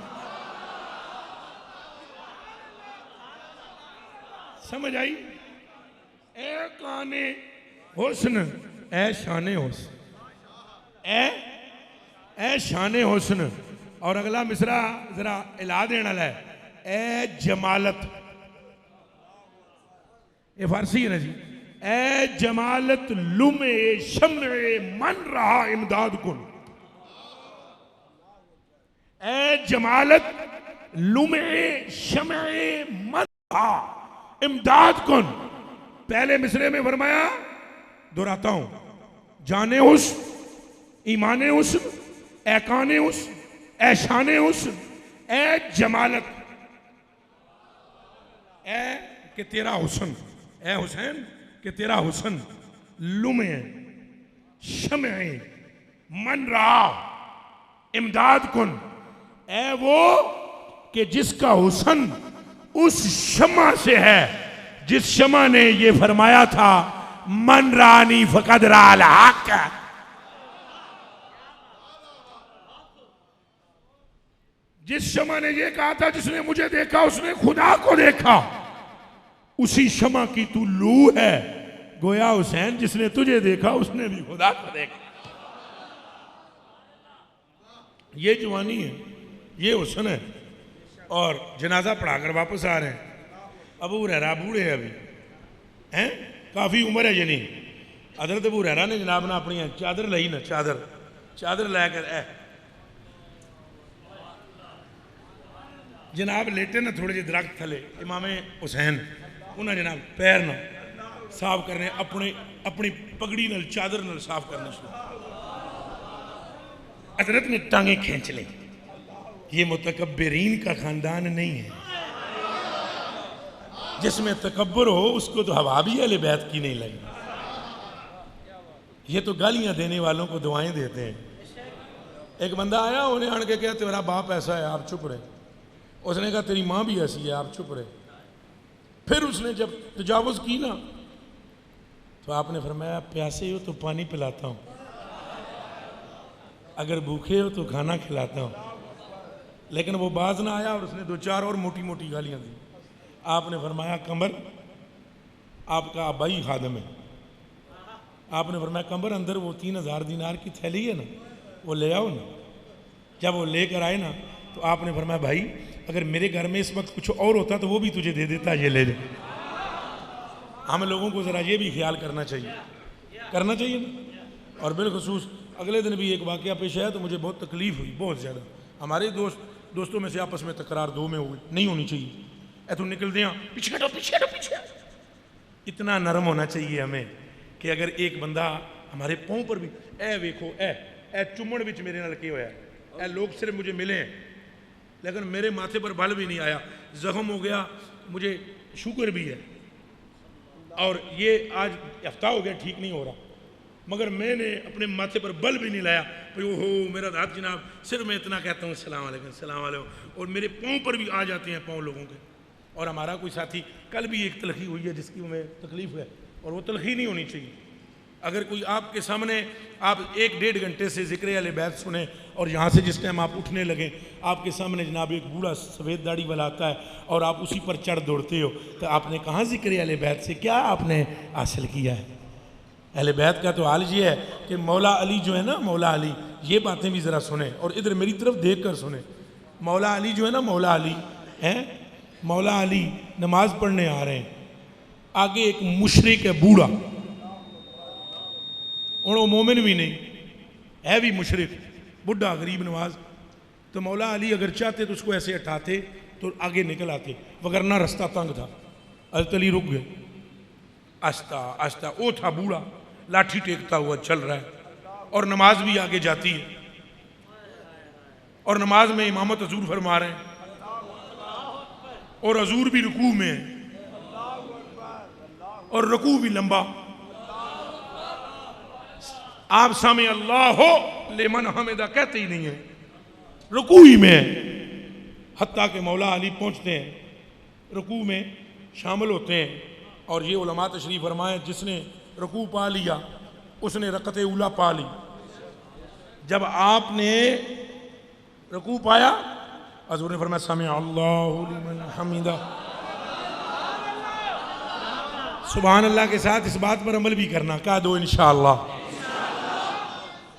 समझ आई? ए काने हुस्न ए शाने हुस्न, ए शाने हुस्न। और अगला मिसरा जरा इला देने वाला है, ए जमालत, ये फारसी है ना जी। ए जमालत लुमे शम्मे मन रहा इमदाद कुन, ए जमालत लुमे शम्मे मन रहा इमदाद कुन। पहले मिसरे में फरमाया, दोहराता हूं, जाने हुस्न ईमाने हुस्न ए काने हुस्न ए शाने हुस्न ए जमालत, ए कि तेरा हुस्न, ए हुसैन कि तेरा हुस्न, लुमे शमे मन रहा इमदाद कुन, ए वो कि जिसका हुस्न उस शमा से है जिस शमा ने ये फरमाया था, मन रानी फकद राल हक। जिस शमा ने ये कहा था, जिसने मुझे देखा उसने खुदा को देखा, उसी शमा की तू लू है। गोया हुसैन जिसने तुझे देखा उसने भी खुदा को देखा। ये जवानी है, ये हुस्न है। और जनाजा पढ़ाकर वापस आ रहे हैं। अबू हुरैरा बूढ़े है अभी, हैं, काफी उम्र है जनी। हज़रत अबू हुरैरा ने जनाब ना अपनी चादर लाई ना, चादर लैकर जनाब लेटे ना थोड़े जे दरख्त थले, इमाम हुसैन उन्हें जनाब पैर ना साफ करने, अपनी पगड़ी नाल चादर नाल साफ करना शुरू। हज़रत ने टांगे खींच ली। ये मुतकब्बिरीन का खानदान नहीं है, जिसमें तकब्बुर हो उसको तो हवा भी अहले बैत की नहीं लगी। ये तो गालियां देने वालों को दुआएं देते हैं। एक बंदा आया, उन्हें आन के कहा तेरा बाप ऐसा है, आप चुप रहे। उसने कहा तेरी माँ भी ऐसी है, आप चुप रहे। फिर उसने जब तजावुज़ की ना, तो आपने फरमाया प्यासे हो तो पानी पिलाता हूँ, अगर भूखे हो तो खाना खिलाता हूँ। लेकिन वो बाज ना आया और उसने दो चार और मोटी मोटी गालियाँ दी। आपने फरमाया कमर आपका आबाई खादम है। आपने फरमाया कमर अंदर वो 3000 दिनार की थैली है ना, वो ले आओ ना। जब वो लेकर आए ना तो आपने फरमाया भाई अगर मेरे घर में इस वक्त कुछ और होता तो वो भी तुझे दे देता, ये ले ले। हम लोगों को ज़रा ये भी ख्याल करना चाहिए ना। और बिलखसूस अगले दिन भी एक वाक़या पेश आया तो मुझे बहुत तकलीफ़ हुई, बहुत ज़्यादा। हमारे दोस्तों में से आपस में तकरार दो में हुई, नहीं होनी चाहिए। तू निकल दिया पीछे हटो पीछे हटो पीछे। इतना नरम होना चाहिए हमें कि अगर एक बंदा हमारे पाँव पर भी ए वेखो ए चुम्मण विच मेरे नाल की होया, ए लोग सिर्फ मुझे मिले हैं लेकिन मेरे माथे पर बल भी नहीं आया, जख्म हो गया, मुझे शुक्र भी है। और ये आज हफ्ता हो गया ठीक नहीं हो रहा, मगर मैंने अपने माथे पर बल भी नहीं लाया। भाई ओहो मेरा दाद जनाब, सिर्फ मैं इतना कहता हूँ सलाम अलैकुम, और मेरे पाँव पर भी आ जाते हैं पाँव लोगों के। और हमारा कोई साथी कल भी एक तलखी हुई है जिसकी हमें तकलीफ़ है, और वो तलखी नहीं होनी चाहिए। अगर कोई आपके सामने आप 1-1.5 घंटे से ज़िक्र अहले बैत सुने और यहाँ से जिस टाइम आप उठने लगें आपके सामने जनाब एक बूढ़ा सफ़ेद दाढ़ी वाला आता है और आप उसी पर चढ़ दौड़ते हो, तो आपने कहाँ ज़िक्र अहले बैत से क्या आपने हासिल किया है? अहले बैत का तो हाल ये है कि मौला अली जो है ना, मौला अली, ये बातें भी ज़रा सुने और इधर मेरी तरफ देख कर सुने। मौला अली जो है ना, मौला अली हैं, मौला अली नमाज पढ़ने आ रहे हैं, आगे एक मुशरिक है बूढ़ा, और वो मोमिन भी नहीं है, भी मुशरिक, बुढ़ा गरीब नवाज। तो मौला अली अगर चाहते तो उसको ऐसे हटाते तो आगे निकल आते, वगरना रास्ता तंग था। हज़रत अली रुक गए, आस्ता आस्ता। वो था बूढ़ा, लाठी टेकता हुआ चल रहा है और नमाज भी आगे जाती है, और नमाज में इमामत हजूर फरमा रहे हैं और हजूर भी रुकू में है और रुकू भी लंबा। आप सामे अल्लाह हो लेमन हमेदा कहते ही नहीं है, रुकू ही में। हत्ता के मौला अली पहुंचते हैं, रुकू में शामिल होते हैं, और ये उलमा तशरीफ फरमाए जिसने रुकू पा लिया उसने रकत उला पा ली। जब आपने रुकू पाया हजूर ने फरमाया सामे अल्लाहु लिमन हमीदा। सुभान अल्लाह के साथ इस बात पर अमल भी करना, कह दो इंशाअल्लाह।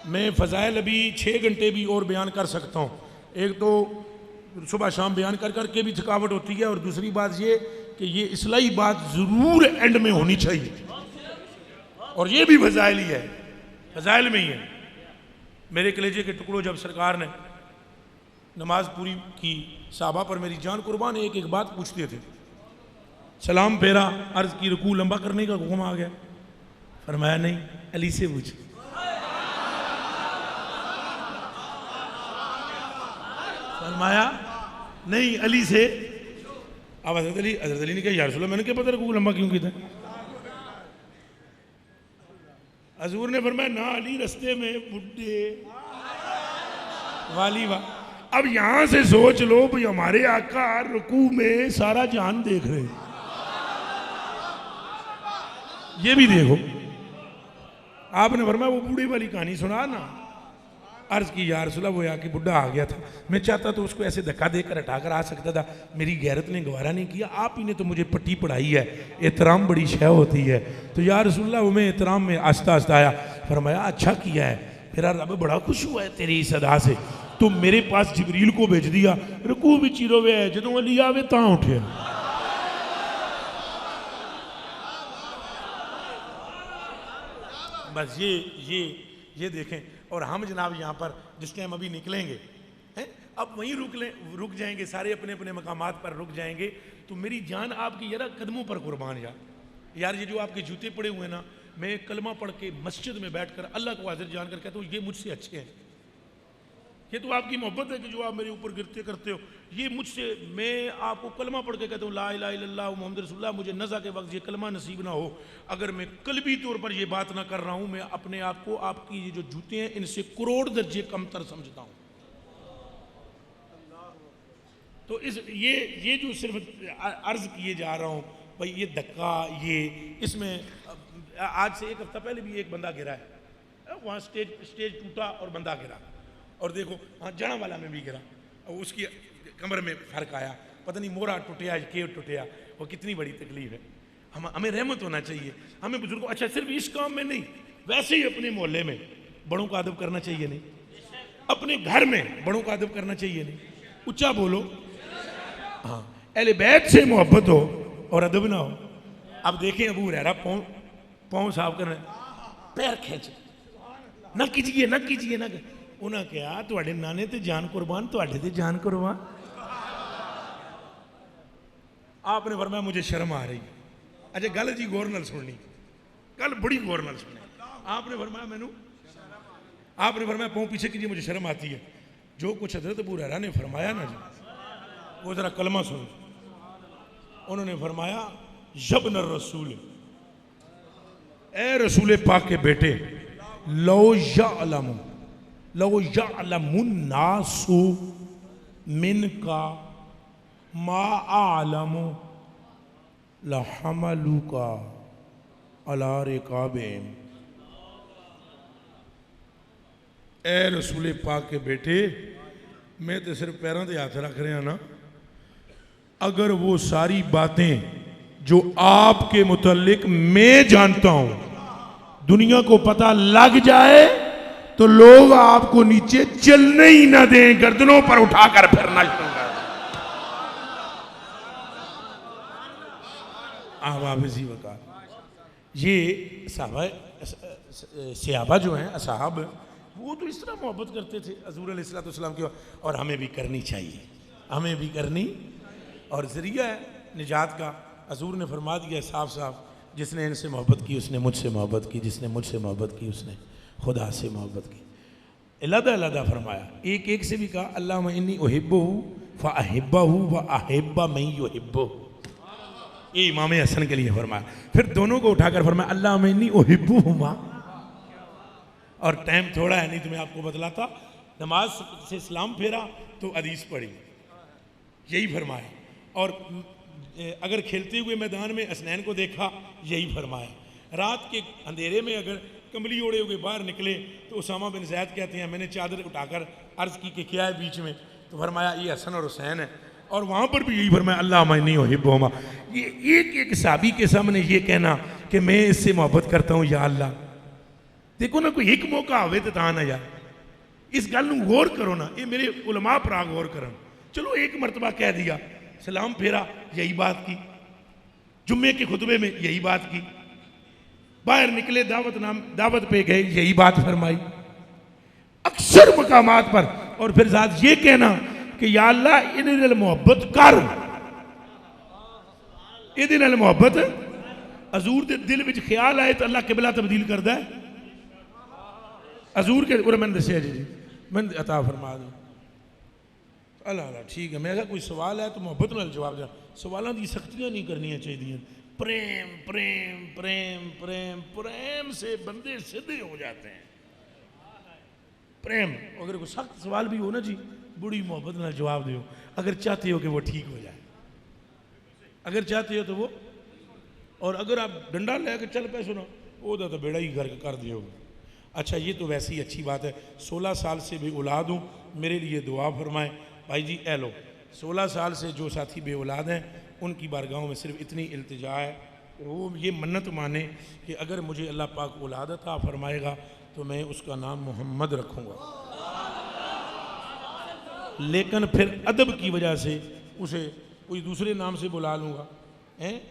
मैं फ़ज़ाइल अभी 6 घंटे भी और बयान कर सकता हूँ। एक तो सुबह शाम बयान कर कर के भी थकावट होती है, और दूसरी बात ये कि ये इस्लाही बात ज़रूर एंड में होनी चाहिए, और ये भी फ़ज़ाइल ही है, फ़ज़ाइल में ही है। मेरे कलेजे के टुकड़ों जब सरकार ने नमाज पूरी की, साहबा पर मेरी जान कुर्बान, एक एक बात पूछते थे। सलाम फेरा, अर्ज़ की रुकू लंबा करने का हुक्म आ गया। फरमाया नहीं, अली से पूछ। फरमाया नहीं, अली से। अब हज़रत अली ने कहा या रसूल अल्लाह, मैंने क्या पता रुकू लंबा क्यों किया? हजूर ने फरमाया ना अली, रस्ते में बुड्ढे वाली वाह। अब यहां से सोच लो भाई हमारे आका रुकू में सारा जान देख रहे, ये भी देखो। आपने फरमाया वो बूढ़े वाली कहानी सुना ना। अर्ज की या रसूल अल्लाह, वो आके बुढ़ा आ गया था, मैं चाहता तो उसको ऐसे धक्का देकर हटाकर आ सकता था, मेरी गैरत ने गवारा नहीं किया। आप ही ने तो मुझे पट्टी पढ़ाई है, एहतराम बड़ी शय होती है। तो या रसूल अल्लाह, वो मैं एहतराम में आस्ता आस्ता आया। फरमाया अच्छा किया है, मेरा रब बड़ा खुश हुआ है तेरी इस अदा से, तो मेरे पास जिबरील को भेज दिया। रुकू भी चिरो वे है, जो अली आवे तां उठे। बस ये देखें। और हम जनाब यहाँ पर जिस टाइम अभी निकलेंगे हैं, अब वहीं रुक जाएंगे, सारे अपने अपने मकामात पर रुक जाएंगे। तो मेरी जान आपकी जरा कदमों पर कुर्बान यार ये जो आपके जूते पड़े हुए ना, मैं कलमा पढ़ के मस्जिद में बैठकर अल्लाह को हाजिर जानकर कहता हूँ ये मुझसे अच्छे हैं। ये तो आपकी मोहब्बत है कि जो आप मेरे ऊपर गिरते करते हो, ये मुझसे, मैं आपको कलमा पढ़ के कहता हूँ ला इलाहा इल्लल्लाह मुहम्मद रसूलुल्लाह। मुझे नज़ा के वक्त ये कलमा नसीब ना हो, अगर मैं कल्बी तौर पर ये बात ना कर रहा हूँ, मैं अपने आप को आपकी ये जो जूते हैं इनसे करोड़ दर्जे कमतर समझता हूँ। तो ये जो सिर्फ अर्ज किए जा रहा हूँ भाई, ये धक्का, ये इसमें आज से 1 हफ्ता पहले भी एक बंदा गिरा है, वहाँ स्टेज टूटा और बंदा गिरा, और देखो हाँ जाना वाला में भी गिरा, और उसकी कमर में फर्क आया। पता नहीं मोरा टूटिया के टूटिया, वो कितनी बड़ी तकलीफ है। हमें रहमत होना चाहिए, हमें बुजुर्गों, अच्छा सिर्फ इस काम में नहीं, वैसे ही अपने मोहल्ले में बड़ों का अदब करना चाहिए नहीं, अपने घर में बड़ों का अदब करना चाहिए नहीं। ऊंचा बोलो। हाँ, अहले बैत से मोहब्बत हो और अदब ना हो। अब देखें अबू हुरैरा पाँव साफ कर रहे, पैर खींच, ना कीजिए ना कीजिए ना। उन्हें कहा तुहाडे नाने ते जान कुर्बान, तुहाडे ते जान कुर्बान। आपने फरमाया मुझे शर्म आ रही। अच्छा गल जी गौर नाल सुननी, गल बड़ी गौर नाल सुननी। आपने फरमाया मैनू, आपने फरमाया पाँव पीछे कीजिए मुझे शर्म आती है। जो कुछ हजरत अबू हुरैरा ने फरमाया ना जी, वो जरा कलमा सुनो। उन्होंने फरमाया यब्न रसूल, ए रसूल पाक के बेटे, लो यअलमुन नासु मिनका मा आलमु लहमलुका अला रिकाबिहिम। ए रसूल पाक के बेटे, मैं तो सिर्फ पैरों पे हाथ रख रहा ना, अगर वो सारी बातें जो आपके मुतल्लिक मैं जानता हूं दुनिया को पता लग जाए तो लोग आपको नीचे चलने ही ना दें, गर्दनों पर उठाकर फिरना शुरू कर। आवाज़ी वकार, ये सहाबा जो हैं, असहाब, वो तो इस तरह मोहब्बत करते थे हज़ूर अलैहिस्सलाम की, और हमें भी करनी चाहिए, हमें भी करनी। और ज़रिया है निजात का, हज़ूर ने फरमा दिया साफ साफ, जिसने इनसे मोहब्बत की उसने मुझसे मोहब्बत की, जिसने मुझसे मोहब्बत की उसने खुदा से मोहब्बत की। अलग-अलग फरमाया, एक एक से भी कहा अल्लाहुम्मा इन्नी उहिब्बुहु फ़अहिब्बहु व अहिब्बा मन युहिब्बुहु। ये इमाम हसन के लिए फरमाया। फिर दोनों को उठाकर फरमाया अल्लाहुम्मा इन्नी उहिब्बुहुमा। और टाइम थोड़ा है नहीं तो मैं आपको बतलाता। नमाज से सलाम फेरा तो हदीस पढ़ी, यही फरमाया। और अगर खेलते हुए मैदान में हसनैन को देखा, यही फरमाया। रात के अंधेरे में अगर कमली ओढ़े हुए बाहर निकले तो उसामा बिन ज़ैद कहते हैं मैंने चादर उठाकर अर्ज़ की कि क्या है बीच में, तो फरमाया ये हसन और हुसैन है। और वहाँ पर भी यही फरमाया अल्लाहुम्मा इन्नी उहिब्बुहुमा। ये एक एक सहाबी के सामने ये कहना कि मैं इससे मोहब्बत करता हूँ या अल्लाह। देखो ना, कोई एक मौका आवे तो ता ना यार, इस गल नूं गौर करो ना। ये मेरे उलमा भरा गौर करन। चलो एक मरतबा कह दिया, सलाम फेरा, यही बात की, जुम्मे के खुतबे में यही बात की, बाहर निकले दावत पे गए, यही बात फरमाई अक्सर मकामात पर। और फिर साथ ये कहना कि या अल्लाह इहदे नाल मोहब्बत कर, इहदे नाल मोहब्बत। हजूर के दिल में ख्याल आए तो अल्लाह किबला तब्दील करदा है। हजूर के और मैंने दसिया जी मैंने अता फरमा दो। अल्लाह अल्लाह ठीक है। मैं कोई सवाल है तो मोहब्बत नाल जवाब दे, सवालों की सख्तियां नहीं करनियां चाहिए। प्रेम प्रेम प्रेम प्रेम प्रेम से बंदे सीधे हो जाते हैं। प्रेम, अगर कोई सख्त सवाल भी हो ना जी, बड़ी मोहब्बत नाल जवाब दो, अगर चाहते हो कि वो ठीक हो जाए, अगर चाहते हो तो वो। और अगर आप डंडा लेकर चल पे सुनो, वो तो बेड़ा ही घर कर दियोगे। अच्छा ये तो वैसे ही अच्छी बात है। 16 साल से भी औलाद हूँ, मेरे लिए दुआ फरमाएं। भाई जी ए लो, 16 साल से जो साथी बे औलाद हैं उनकी बारगाहों में सिर्फ इतनी इल्तिजा है, वो ये मन्नत माने कि अगर मुझे अल्लाह पाक औलाद अता फरमाएगा तो मैं उसका नाम मोहम्मद रखूँगा, लेकिन फिर अदब की वजह से उसे कोई दूसरे नाम से बुला लूँगा। हैं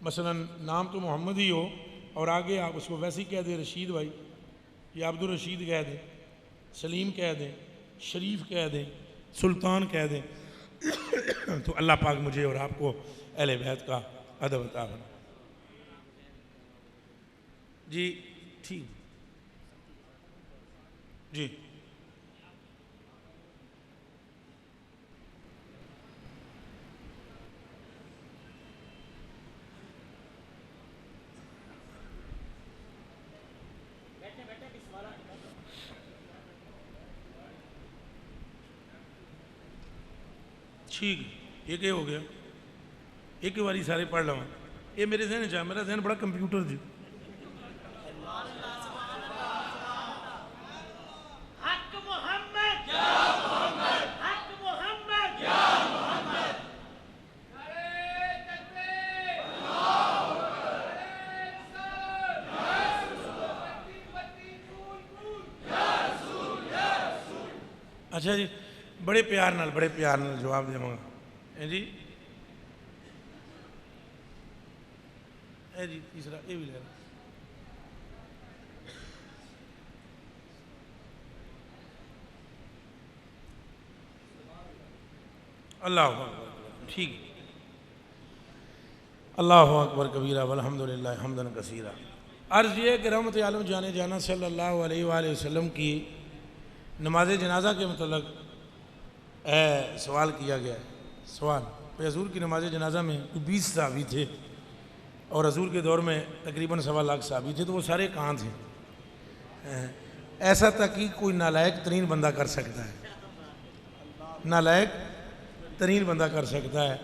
मसलन नाम तो मोहम्मद ही हो और आगे आप उसको वैसे ही कह दें रशीद भाई, या अब्दुल रशीद कह दें, सलीम कह दें, शरीफ कह दें, सुल्तान कह दें, तो अल्लाह पाक मुझे और आपको अहले बैत का अदब अता फरमाए। जी ठीक जी। ठीक, एक हो गया, एक बारी सारे पढ़ लवा। ये मेरे जहन च, मेरा जहन बड़ा कंप्यूटर जी। अच्छा जी, बड़े प्यार नाल जवाब देवांगा जी। जी तीसरा ये भी ले लो। अल्लाह अकबर, ठीक है। अल्लाह अकबर कबीरा वल्हम्दुलिल्लाह हम्दन कसीरा। अर्ज़ ये कि रहमत आलम जाने जाना सल्लल्लाहु अलैहि वसल्लम की नमाज जनाजा के मतलब सवाल किया गया है। सवाल हजूर की नमाज जनाजा में 20 सहाबी थे और हजूर के दौर में तकरीबन 1.25 लाख सहाबी थे, तो वो सारे कहाँ थे? ऐसा तक कि कोई नालायक तरीन बंदा कर सकता है, नालायक तरीन बंदा कर सकता है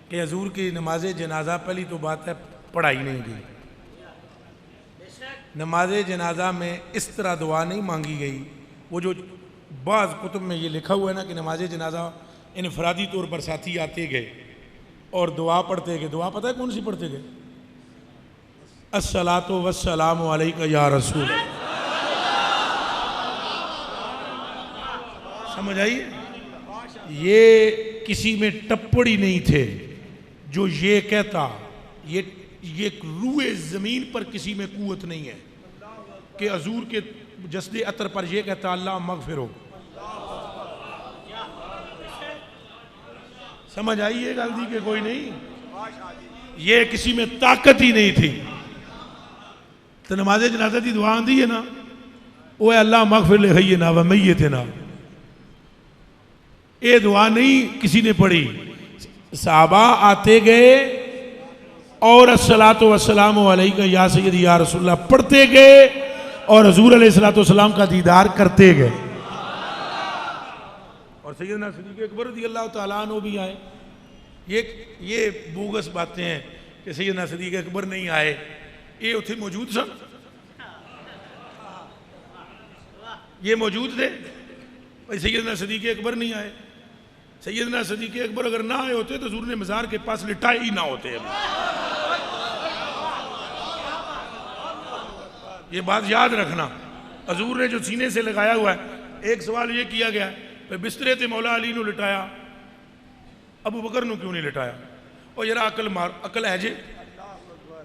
कि हजूर की नमाज जनाजा, पहली तो बात है पढ़ाई नहीं गई, नमाज जनाजा में इस तरह दुआ नहीं मांगी गई। वो जो बाज़ कुतुब में ये लिखा हुआ है ना कि नमाज जनाजा इनफरादी तौर पर साथी आते गए और दुआ पढ़ते गए। दुआ पता है कौन सी पढ़ते गए? अस्सलातु वस्सलामु अलैका या रसूल। समझ आइए, ये किसी में टप्पड़ी नहीं थे जो ये कहता, ये रूए ज़मीन पर किसी में कुव्वत नहीं है कि हजूर के जस्दे अतर पर यह कहता अल्लाह मगफिरो। समझ आई ये गलती के कोई नहीं, ये किसी में ताकत ही नहीं थी। तो नमाज जनाजा की दुआ आंदी है ना, वो है अल्लाह मगफिर ले है ना व मैयत ना। ये दुआ नहीं किसी ने पढ़ी, सहाबा आते गए और अस्सलातु वस्सलामु अलैका या सय्यदी या रसूलल्लाह पढ़ते गए और हजूर अलैहिस्सलातु वस्सलाम का दीदार करते गए। और सैयदना सिद्दीक़ अकबर रज़ियल्लाहु तआला अन्हु भी आए। ये बोगस बातें हैं कि सैयदना सिद्दीक़ अकबर नहीं आए, ये उथे मौजूद सन, ये मौजूद थे भाई। सैयदना सिद्दीक़ अकबर नहीं आए, सैयदना सिद्दीक़ अकबर अगर ना आए होते तो हजूर ने मज़ार के पास लिटाए ही ना होते। ये बात याद रखना, हजूर ने जो सीने से लगाया हुआ है। एक सवाल ये किया गया है, बिस्तरे ते मौला अली नू लिटाया, अबू बकर नू क्यों नहीं लिटाया? और जरा अकल मार, अकल है जे।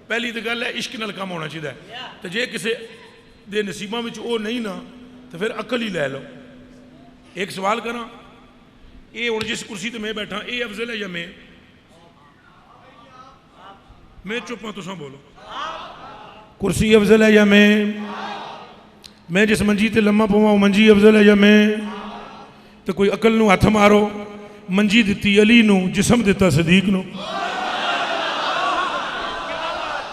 पहली तो गल है इश्क नाल काम होना चाहिए, तो जे किसी दे नसीबों में वो नहीं ना तो फिर अकल ही लै लो। एक सवाल करा, ये हुण जिस कुर्सी ते मैं बैठा ये अफजल है या मैं चुप हाँ, तुसां बोलो। कुर्सी अफजल है या मैं जिस मंजी ते लम्मा पवा मंजी अफजल है या मैं? तो कोई अकल नू हथ मारो, मंजी दिती अली नू, जिसम दिता सिद्दीक नू।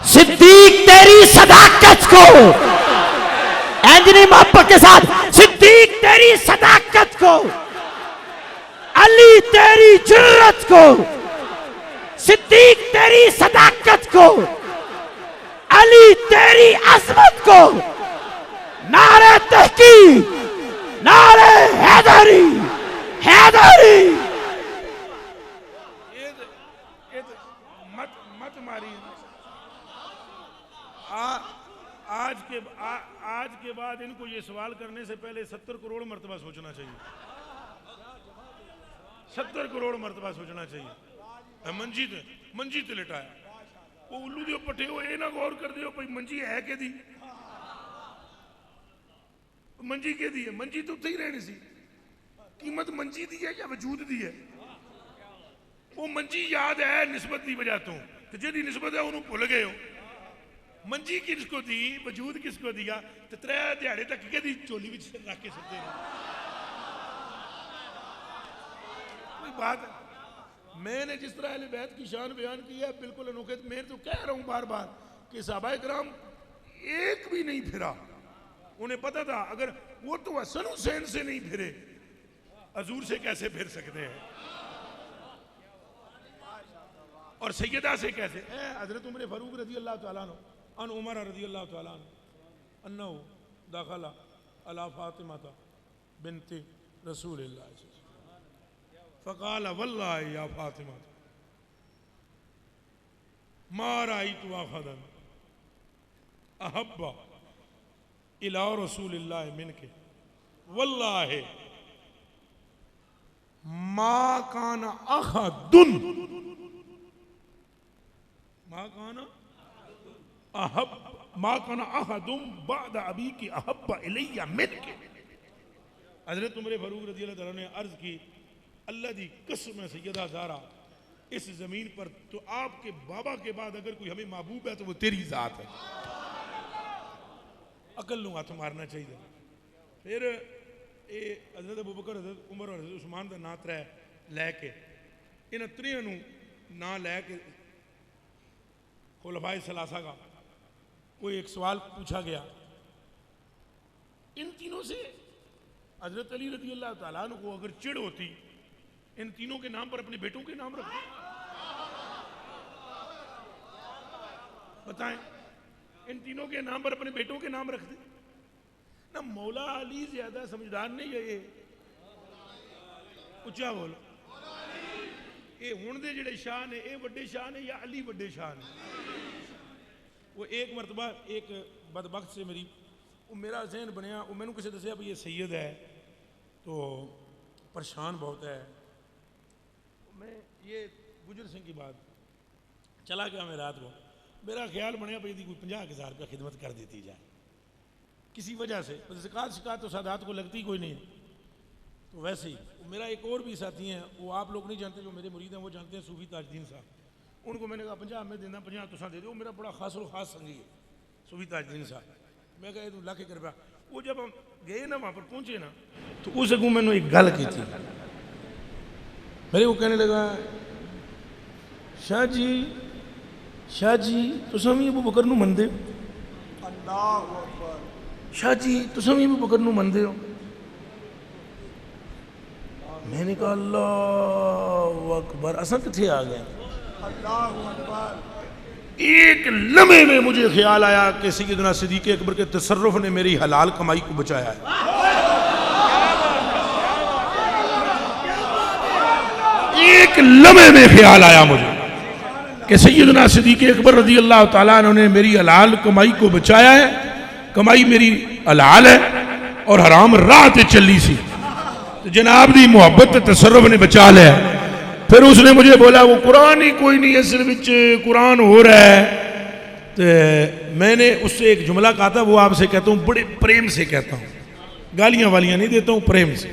सिद्दीक तेरी सदाकत को, एंजनी मोहब्बत के साथ, सिद्दीक तेरी सदाकत को, अली तेरी जुर्रत को, सिद्दीक तेरी सदाकत को, अली तेरी अजमत को, नारे तहकीक, नारे हैदरी, हैदरी। मत मारी। आज के बाद इनको ये सवाल करने से पहले 70 करोड़ मरतबा सोचना चाहिए, 70 करोड़ मरतबा सोचना चाहिए। मंजी ते लिटाया वो उल्लू दे पट्टे हो, ये ना गौर कर दियो भाई मंजी है के दी, मंजी के दी है? मंजी तो उत्थे ही रहनी सी। कीमत मंजी दी है या वजूद दी है? वो मंजी याद है निस्बत की वजह तो जी निस्बत है उन्होंने भुल गए हो। मंजी किसको दी, वजूद किसको दिया? तो 3 दिहाड़े तक के दी चोली में रख के सकते हैं। कोई बात है? मैंने जिस तरह अहले बैत की शान बयान की है बिल्कुल अनोखे। मैं तो कह रहा हूं बार बार कि सहाबाए किराम एक भी नहीं फिरा। उन्हें पता था अगर वो तो हसन हुसैन से नहीं फिरे, हजूर से कैसे फिर सकते हैं? और सैयदा से कैसे? हजरत उमर फारूक रज़ी अल्लाह तआला अन्हु, अन उमर रज़ी अल्लाह तआला अन्हु दाखला अला फातिमा बिन्त रसूलिल्लाह फ़क़ाल वल्लाहि या फातिमा मा राअयतु अहदन अहब्बा इला रसूलिल्लाह मिनके वल्लाहि मा काना अहदुन, मा काना अहदुम बाद अबी की अहब्बा इलैया मिनके। हज़रत उमर फारूक रज़ी अल्लाह तआला ने अर्ज की, अल्लाह दी कसम है सैयदा ज़ारा, इस जमीन पर तो आपके बाबा के बाद अगर कोई हमें महबूब है तो वो तेरी जात है। अकल नूं हथ मारना चाहिए। फिर ये हज़रत अबू बकर, हज़रत उमर और हज़रत उस्मान का नां त्रै लैके इन्हां त्रियां नूं नां लैके खुलफाए सलासा का कोई एक सवाल पूछा गया। इन तीनों से हज़रत अली रज़ी अल्लाह तआला अन्हु को अगर चिढ़ होती, इन तीनों के नाम पर अपने बेटों के नाम रखते। बताएं, इन तीनों के नाम पर अपने बेटों के नाम रखते ना। मौला अली ज्यादा समझदार नहीं है ये? उच्चा बोलो। ये हुण दे जिहड़े शाह ने, ये वड्डे शाह ने या अली वड्डे शाह ने? वो एक मरतबा एक बदबख्त से मेरी वो मेरा जहन बनया, वो मैंने किसी दसिया भी ये सैयद है तो परेशान बहुत है। मैं ये गुजर सिंह की बात चला गया, मैं रात को मेरा ख्याल बनया भाई कोई 50,000 रुपया खिदमत कर देती जाए किसी वजह से। शिकायत तो सादात को लगती कोई नहीं। तो वैसे ही मेरा एक और भी साथी हैं, वो आप लोग नहीं जानते, जो मेरे मुरीद हैं वो जानते हैं, सूफी ताजदीन साहब। उनको मैंने कहा 50 मैं देना, 50 तुसा दे दो। मेरा बड़ा खास और ख़ास संगी है सूफी ताजदीन साहब। मैं कहा तू लाख कर पाया। वो जब हम गए ना, वहाँ पर पहुँचे ना, तो उस अगू मैंने एक गल की थी। मेरे वो कहने लगा, शाह जी तुसा भी अबू बकर नूं मनदे हो? शाह जी तुसा भी अबू बकर नूं मनदे हो? मैंने कहा अल्लाहु अकबर, असां किथे आ गए। एक लम्हे में मुझे ख्याल आया कि सैयदना सिद्दीक़ अकबर के तसर्रुफ ने मेरी हलाल कमाई को बचाया है। एक लम्हे में ख्याल आया मुझे कि सैयदना सिद्दीक़ अकबर रज़ी अल्लाह ताला अन्हु ने मेरी हलाल कमाई को बचाया है। कमाई मेरी हलाल है और हराम राह ते चली सी, तो जनाब दी मोहब्बत तसर्रुफ ने बचा लिया। फिर उसने मुझे बोला वो कुरान ही कोई नहीं, असल में कुरान हो रहा है। तो मैंने उससे एक जुमला कहा था, वो आपसे कहता हूँ, बड़े प्रेम से कहता हूँ, गालियाँ वालियाँ नहीं देता हूँ, प्रेम से।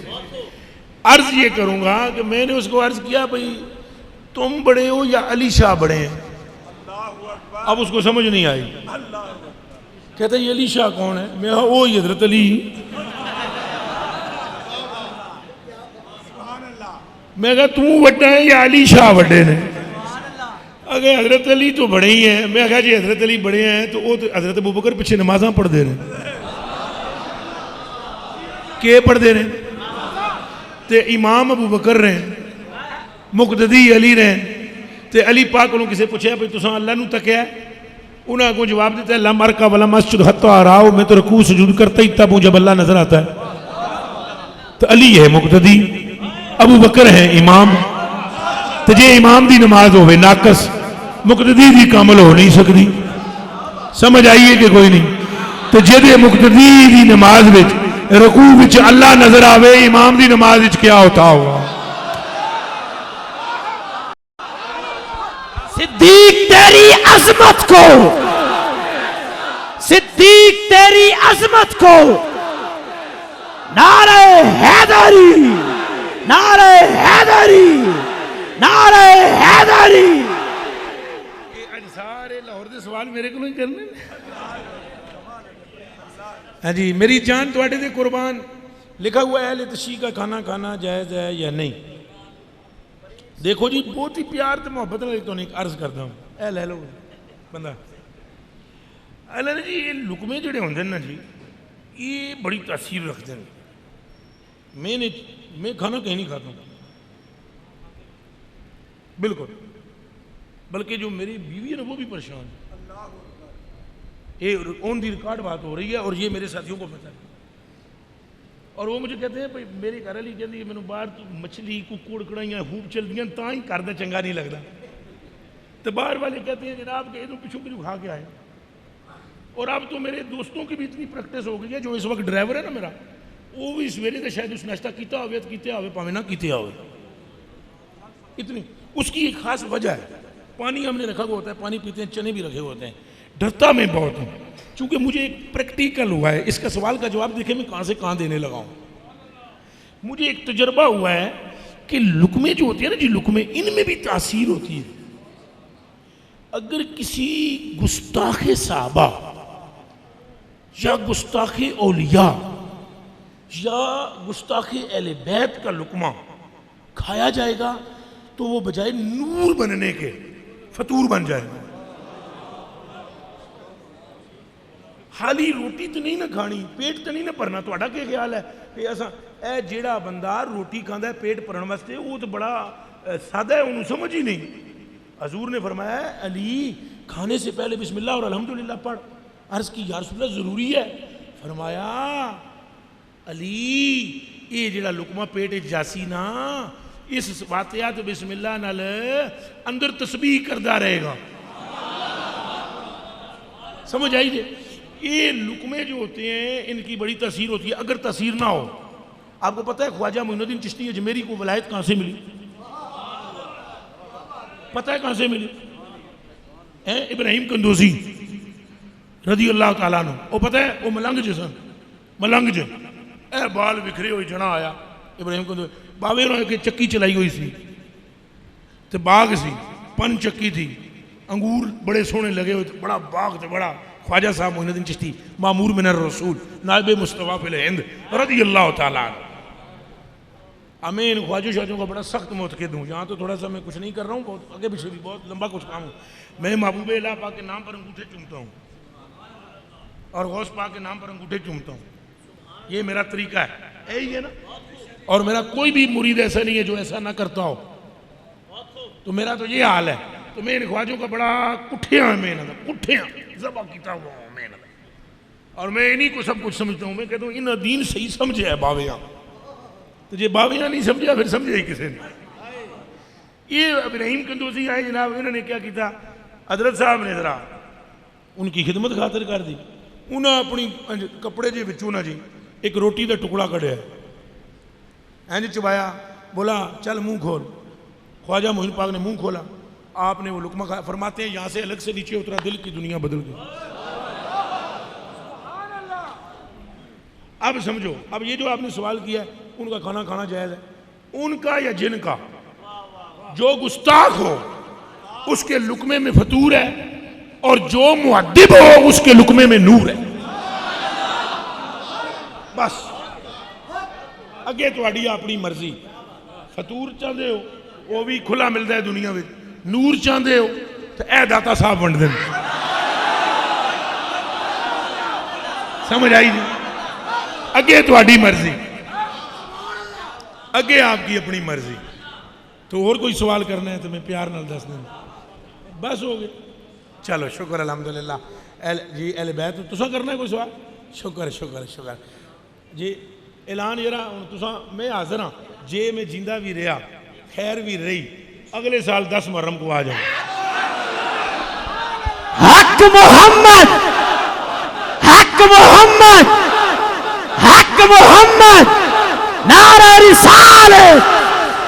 अर्ज ये करूँगा कि मैंने उसको अर्ज किया, भाई तुम बड़े हो या अली शाह बड़े हैं? अब उसको समझ नहीं आई। कहता ये अली शाह कौन है? मैं वो हजरत अली। मैं कहा तू वड्डा है या अली शाह वड्डे ने? अगर हजरत अली तो बड़े ही हैं। मैं कहा जी हजरत अली बड़े हैं तो वो तो हजरत अबू बकर पीछे नमाजा पढ़ते रहे, के पढ़ते रहे? ते इमाम अबू बकर रहे, मुक़तदी अली रहे। ते अली पाक को किसी पूछा भाई तुसा अल्लाह नूं तकिया? उन्हें अगों जवाब दिता ला मरका वाला मस्जिद हत्ता राओ, मैं तो रुकू सुजूद करता ही तब जब अल्लाह नजर आता है। तो अली है मुक़तदी, अबू बकर है इमाम। तो जे इमाम दी नमाज होवे नाकस, मुक़तदी दी कामल हो नहीं सकती। समझ आइए कि कोई नहीं? तो जे मुक़तदी दी नमाज विच रुकू विच अल्लाह नजर आवे, इमाम दी नमाज विच क्या होता होगा? सिद्दीक तेरी अजमत को, सिद्दीक तेरी अजमत को, नारे हैदरी, नारे हैदरी, नारे हैदरी। आज सारे लाहौर के सवाल मेरे को नहीं करने। हाँ जी, मेरी जान थोड़े दे कुर्बान। लिखा हुआ है तशी का खाना खाना जायज़ है या नहीं? देखो जी, बहुत ही प्यार तो मोहब्बत में तो नहीं अर्ज करता हूँ। ए ले लो बंदा, अल्लाह जी ये लुकमे जोड़े होंगे ना जी, ये बड़ी तासीर रखते हैं। मैं खाना कहीं नहीं खाता हूँ बिल्कुल, बल्कि जो मेरी बीवी है ना वो भी परेशान है। ये ऑन दी रिकॉर्ड बात हो रही है और ये मेरे साथियों को पता है। और वो मुझे कहते हैं भाई मेरी घर वाली कहती है मैंने बाहर मछली कुकड़ कड़ाइयाँ खूब चलदियाँ तां ही घर दा चंगा नहीं लगता। तो बाहर वाले कहते हैं जनाब के पिछू पिछू खा के आए। और अब तो मेरे दोस्तों की भी इतनी प्रैक्टिस हो गई है, जो इस वक्त ड्राइवर है ना मेरा, वो भी सवेरे तो शायद उस नाश्ता किया हो, किया हो, भावें ना किया हो, इतनी उसकी एक खास वजह है। पानी हमने रखा हुआ होता है, पानी पीते हैं, चने भी रखे हुए होते हैं। डरता मैं बहुत हूँ क्योंकि मुझे एक प्रैक्टिकल हुआ है। इसका सवाल का जवाब देखे मैं कहाँ से कहाँ देने लगा हूँ। मुझे एक तजर्बा हुआ है कि लुकमे जो होती है ना जी, लुकमे, इनमें भी तासीर होती है। अगर किसी गुस्ताखे साहबा या गुस्ताखे औलिया या गुस्ताखे अहले बैत का लुकमा खाया जाएगा तो वो बजाय नूर बनने के फतूर बन जाएगा। खाली रोटी तो नहीं ना खानी, पेट तो नहीं ना भरना। ਤੁਹਾਡਾ ਕੀ ख्याल है कि असा ए जेड़ा बंदा रोटी खांदा है पेट भरन वास्ते, वो तो बड़ा सादा है, उन्हें समझ ही नहीं। हजूर ने फरमाया अली खाने से पहले बिस्मिल्लाह और अल्हम्दुलिल्लाह पढ़। अर्ज की या रसूल अल्लाह जरूरी है? फरमाया अली ये जेड़ा लुकमा पेट जासी ना, इस वातिया तो बिस्मिल्लाह नाल अंदर तस्बीह करदा रहेगा। समझ आई जे? ये लुकमे जो होते हैं इनकी बड़ी तासीर होती है। अगर तासीर ना हो, आपको पता है ख्वाजा मोइनुद्दीन चिश्ती अजमेरी को वलायत कहाँ से मिली? पता है कहाँ से मिली? इब्राहिम कंदोजी रदी अल्लाह ताला अन्हु, वो पता है वो मलंग जसन मलंग ज ए बाल बिखरे हुए जना आया इब्राहिम कंदोजी बावे ने चक्की चलाई हुई सी ते बाग सी, पन चक्की थी, अंगूर बड़े सोहने लगे हुए, बड़ा बाग ते बड़ा। ख्वाजा साहब मोइनुद्दीन चिश्ती मामूर मिनर रसूल नायब मुस्तफ़ा फिल हिंद रदी अल्लाह ताला अन्हु। मैं इन ख्वाजों शाजों का बड़ा सख्त मुतक़िद हूँ। यहाँ तो थोड़ा सा मैं कुछ नहीं कर रहा हूँ, बहुत आगे पीछे भी बहुत लंबा कुछ काम हूँ। मैं महबूब इलाह पाक के नाम पर अंगूठे चूमता हूँ और गौस पाक के नाम पर अंगूठे चूमता हूँ। ये मेरा तरीका है, यही है ना। और मेरा कोई भी मुरीद ऐसा नहीं है जो ऐसा ना करता हो। तो मेरा तो ये हाल है। तो मैं इन ख्वाजों का बड़ा कुठिया मैं कुठिया जबा किया हुआ हूँ मैं। और मैं इन्हीं को सब कुछ समझता हूँ। मैं कहता हूँ इन दीन सही समझे है बाविया, तो ये बाविया नहीं समझा फिर समझे ही किसी ने। ये इब्राहिम कंदोजी आए जनाब, इन्होंने क्या किया, हजरत साहब ने जरा उनकी खिदमत खातिर कर दी। उन्हें अपनी कपड़े जे विचों ना जी एक रोटी का टुकड़ा कढ़िया, इंज चबाया, बोला चल मुंह खोल। ख्वाजा मोइन पाक ने मुंह खोला, आपने वो लुकमा खाया। फरमाते हैं यहाँ से अलग से नीचे उतरा, दिल की दुनिया बदल गई। अब समझो, अब ये जो आपने सवाल किया उनका खाना खाना जायज़ है? उनका या जिनका? जो गुस्ताख हो उसके लुकमे में फतूर है और जो मुअद्दिब हो उसके लुकमे में नूर है। बस अगे तुहाडी अपनी मर्जी। फतूर चाहते हो वो भी खुला मिलता है दुनिया में, नूर चाहते हो तो ए दाता साहब वंड दें। समझ आई जी? अगे तुहाडी मर्जी, अगे आपकी अपनी मर्जी। तो और कोई सवाल करना है तो मैं प्यार नाल दस दूँ। बस हो गए, चलो शुक्र अलहमदुलिल्लाह। जी अहले बैत तुसा करना है कोई सवाल? शुक्र शुक्र शुक्र जी। ऐलान जरा हूँ तुसा, मैं हाजिर हाँ जे मैं जिंदा भी रहा खैर भी रही, अगले साल 10 मुहर्रम को आ जाऊँ। हक मोहम्मद, हक मोहम्मद, हक मोहम्मद, नारा रिसालत,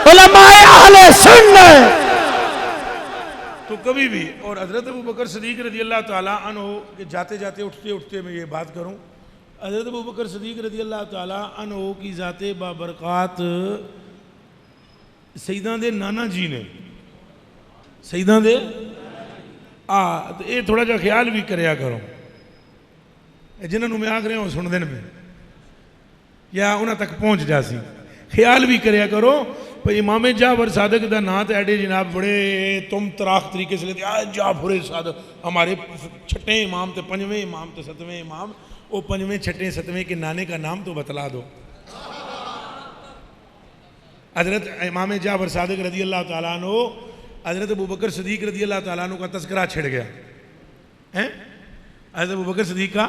उलमाए अहले सुन्नत। तो कभी भी, और हजरत अबू बकर सदीक रजी अल्लाह ताला अन्हु के जाते जाते उठते उठते मैं ये बात करूँ, हजरत अबू बकर सदीक रजी अल्लाह ताला अन्हु की ज़ाते बाबरक़ात सईदां दे नाना जी ने, सईदां दे तो ये थोड़ा जा ख्याल भी करया करो, जिन्होंने मैं आख रहा हूँ सुनते हैं पे या उन्होंने तक पहुँच जासी। ख्याल भी करया करो भाई इमाम जाफर सादक का नाम तो एडे जनाब बड़े तुम तराख तरीके से लेते जाफर सादक, हमारे छठे इमाम तो पंजवें इमाम तो सतवें इमाम, वो पंजवें छठे सतवें के नाने का नाम तो बतला दो। हजरत इमाम जाफर सादक रदी अल्लाह ताला अन्हु, हजरत अबू बकर सदीक रदी अल्लाह ताला अन्हु का तस्करा छिड़ गया है। हजरत अबू बकर सदीक का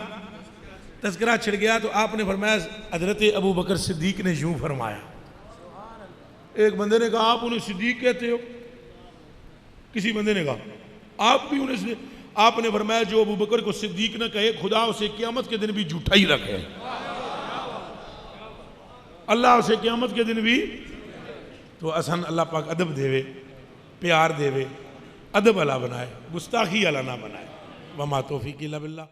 तस्करा छिड़ गया तो आपने फरमाया, हजरत अबू बकर सिद्दीक ने यूं फरमाया। एक बंदे ने कहा आप उन्हें सिद्दीक कहते हो, किसी बंदे ने कहा आप भी उन्हें, आपने फरमाया जो अबू बकर को सिद्दीक न कहे खुदा उसे क़यामत के दिन भी झूठा ही रखे, अल्लाह उसे क़यामत के दिन भी। तो असन अल्लाह पाक अदब देवे, प्यार देवे, अदब अला बनाए, गुस्ताखी अला ना बनाए। वमा तौफीक इल्ला बिल्लाह।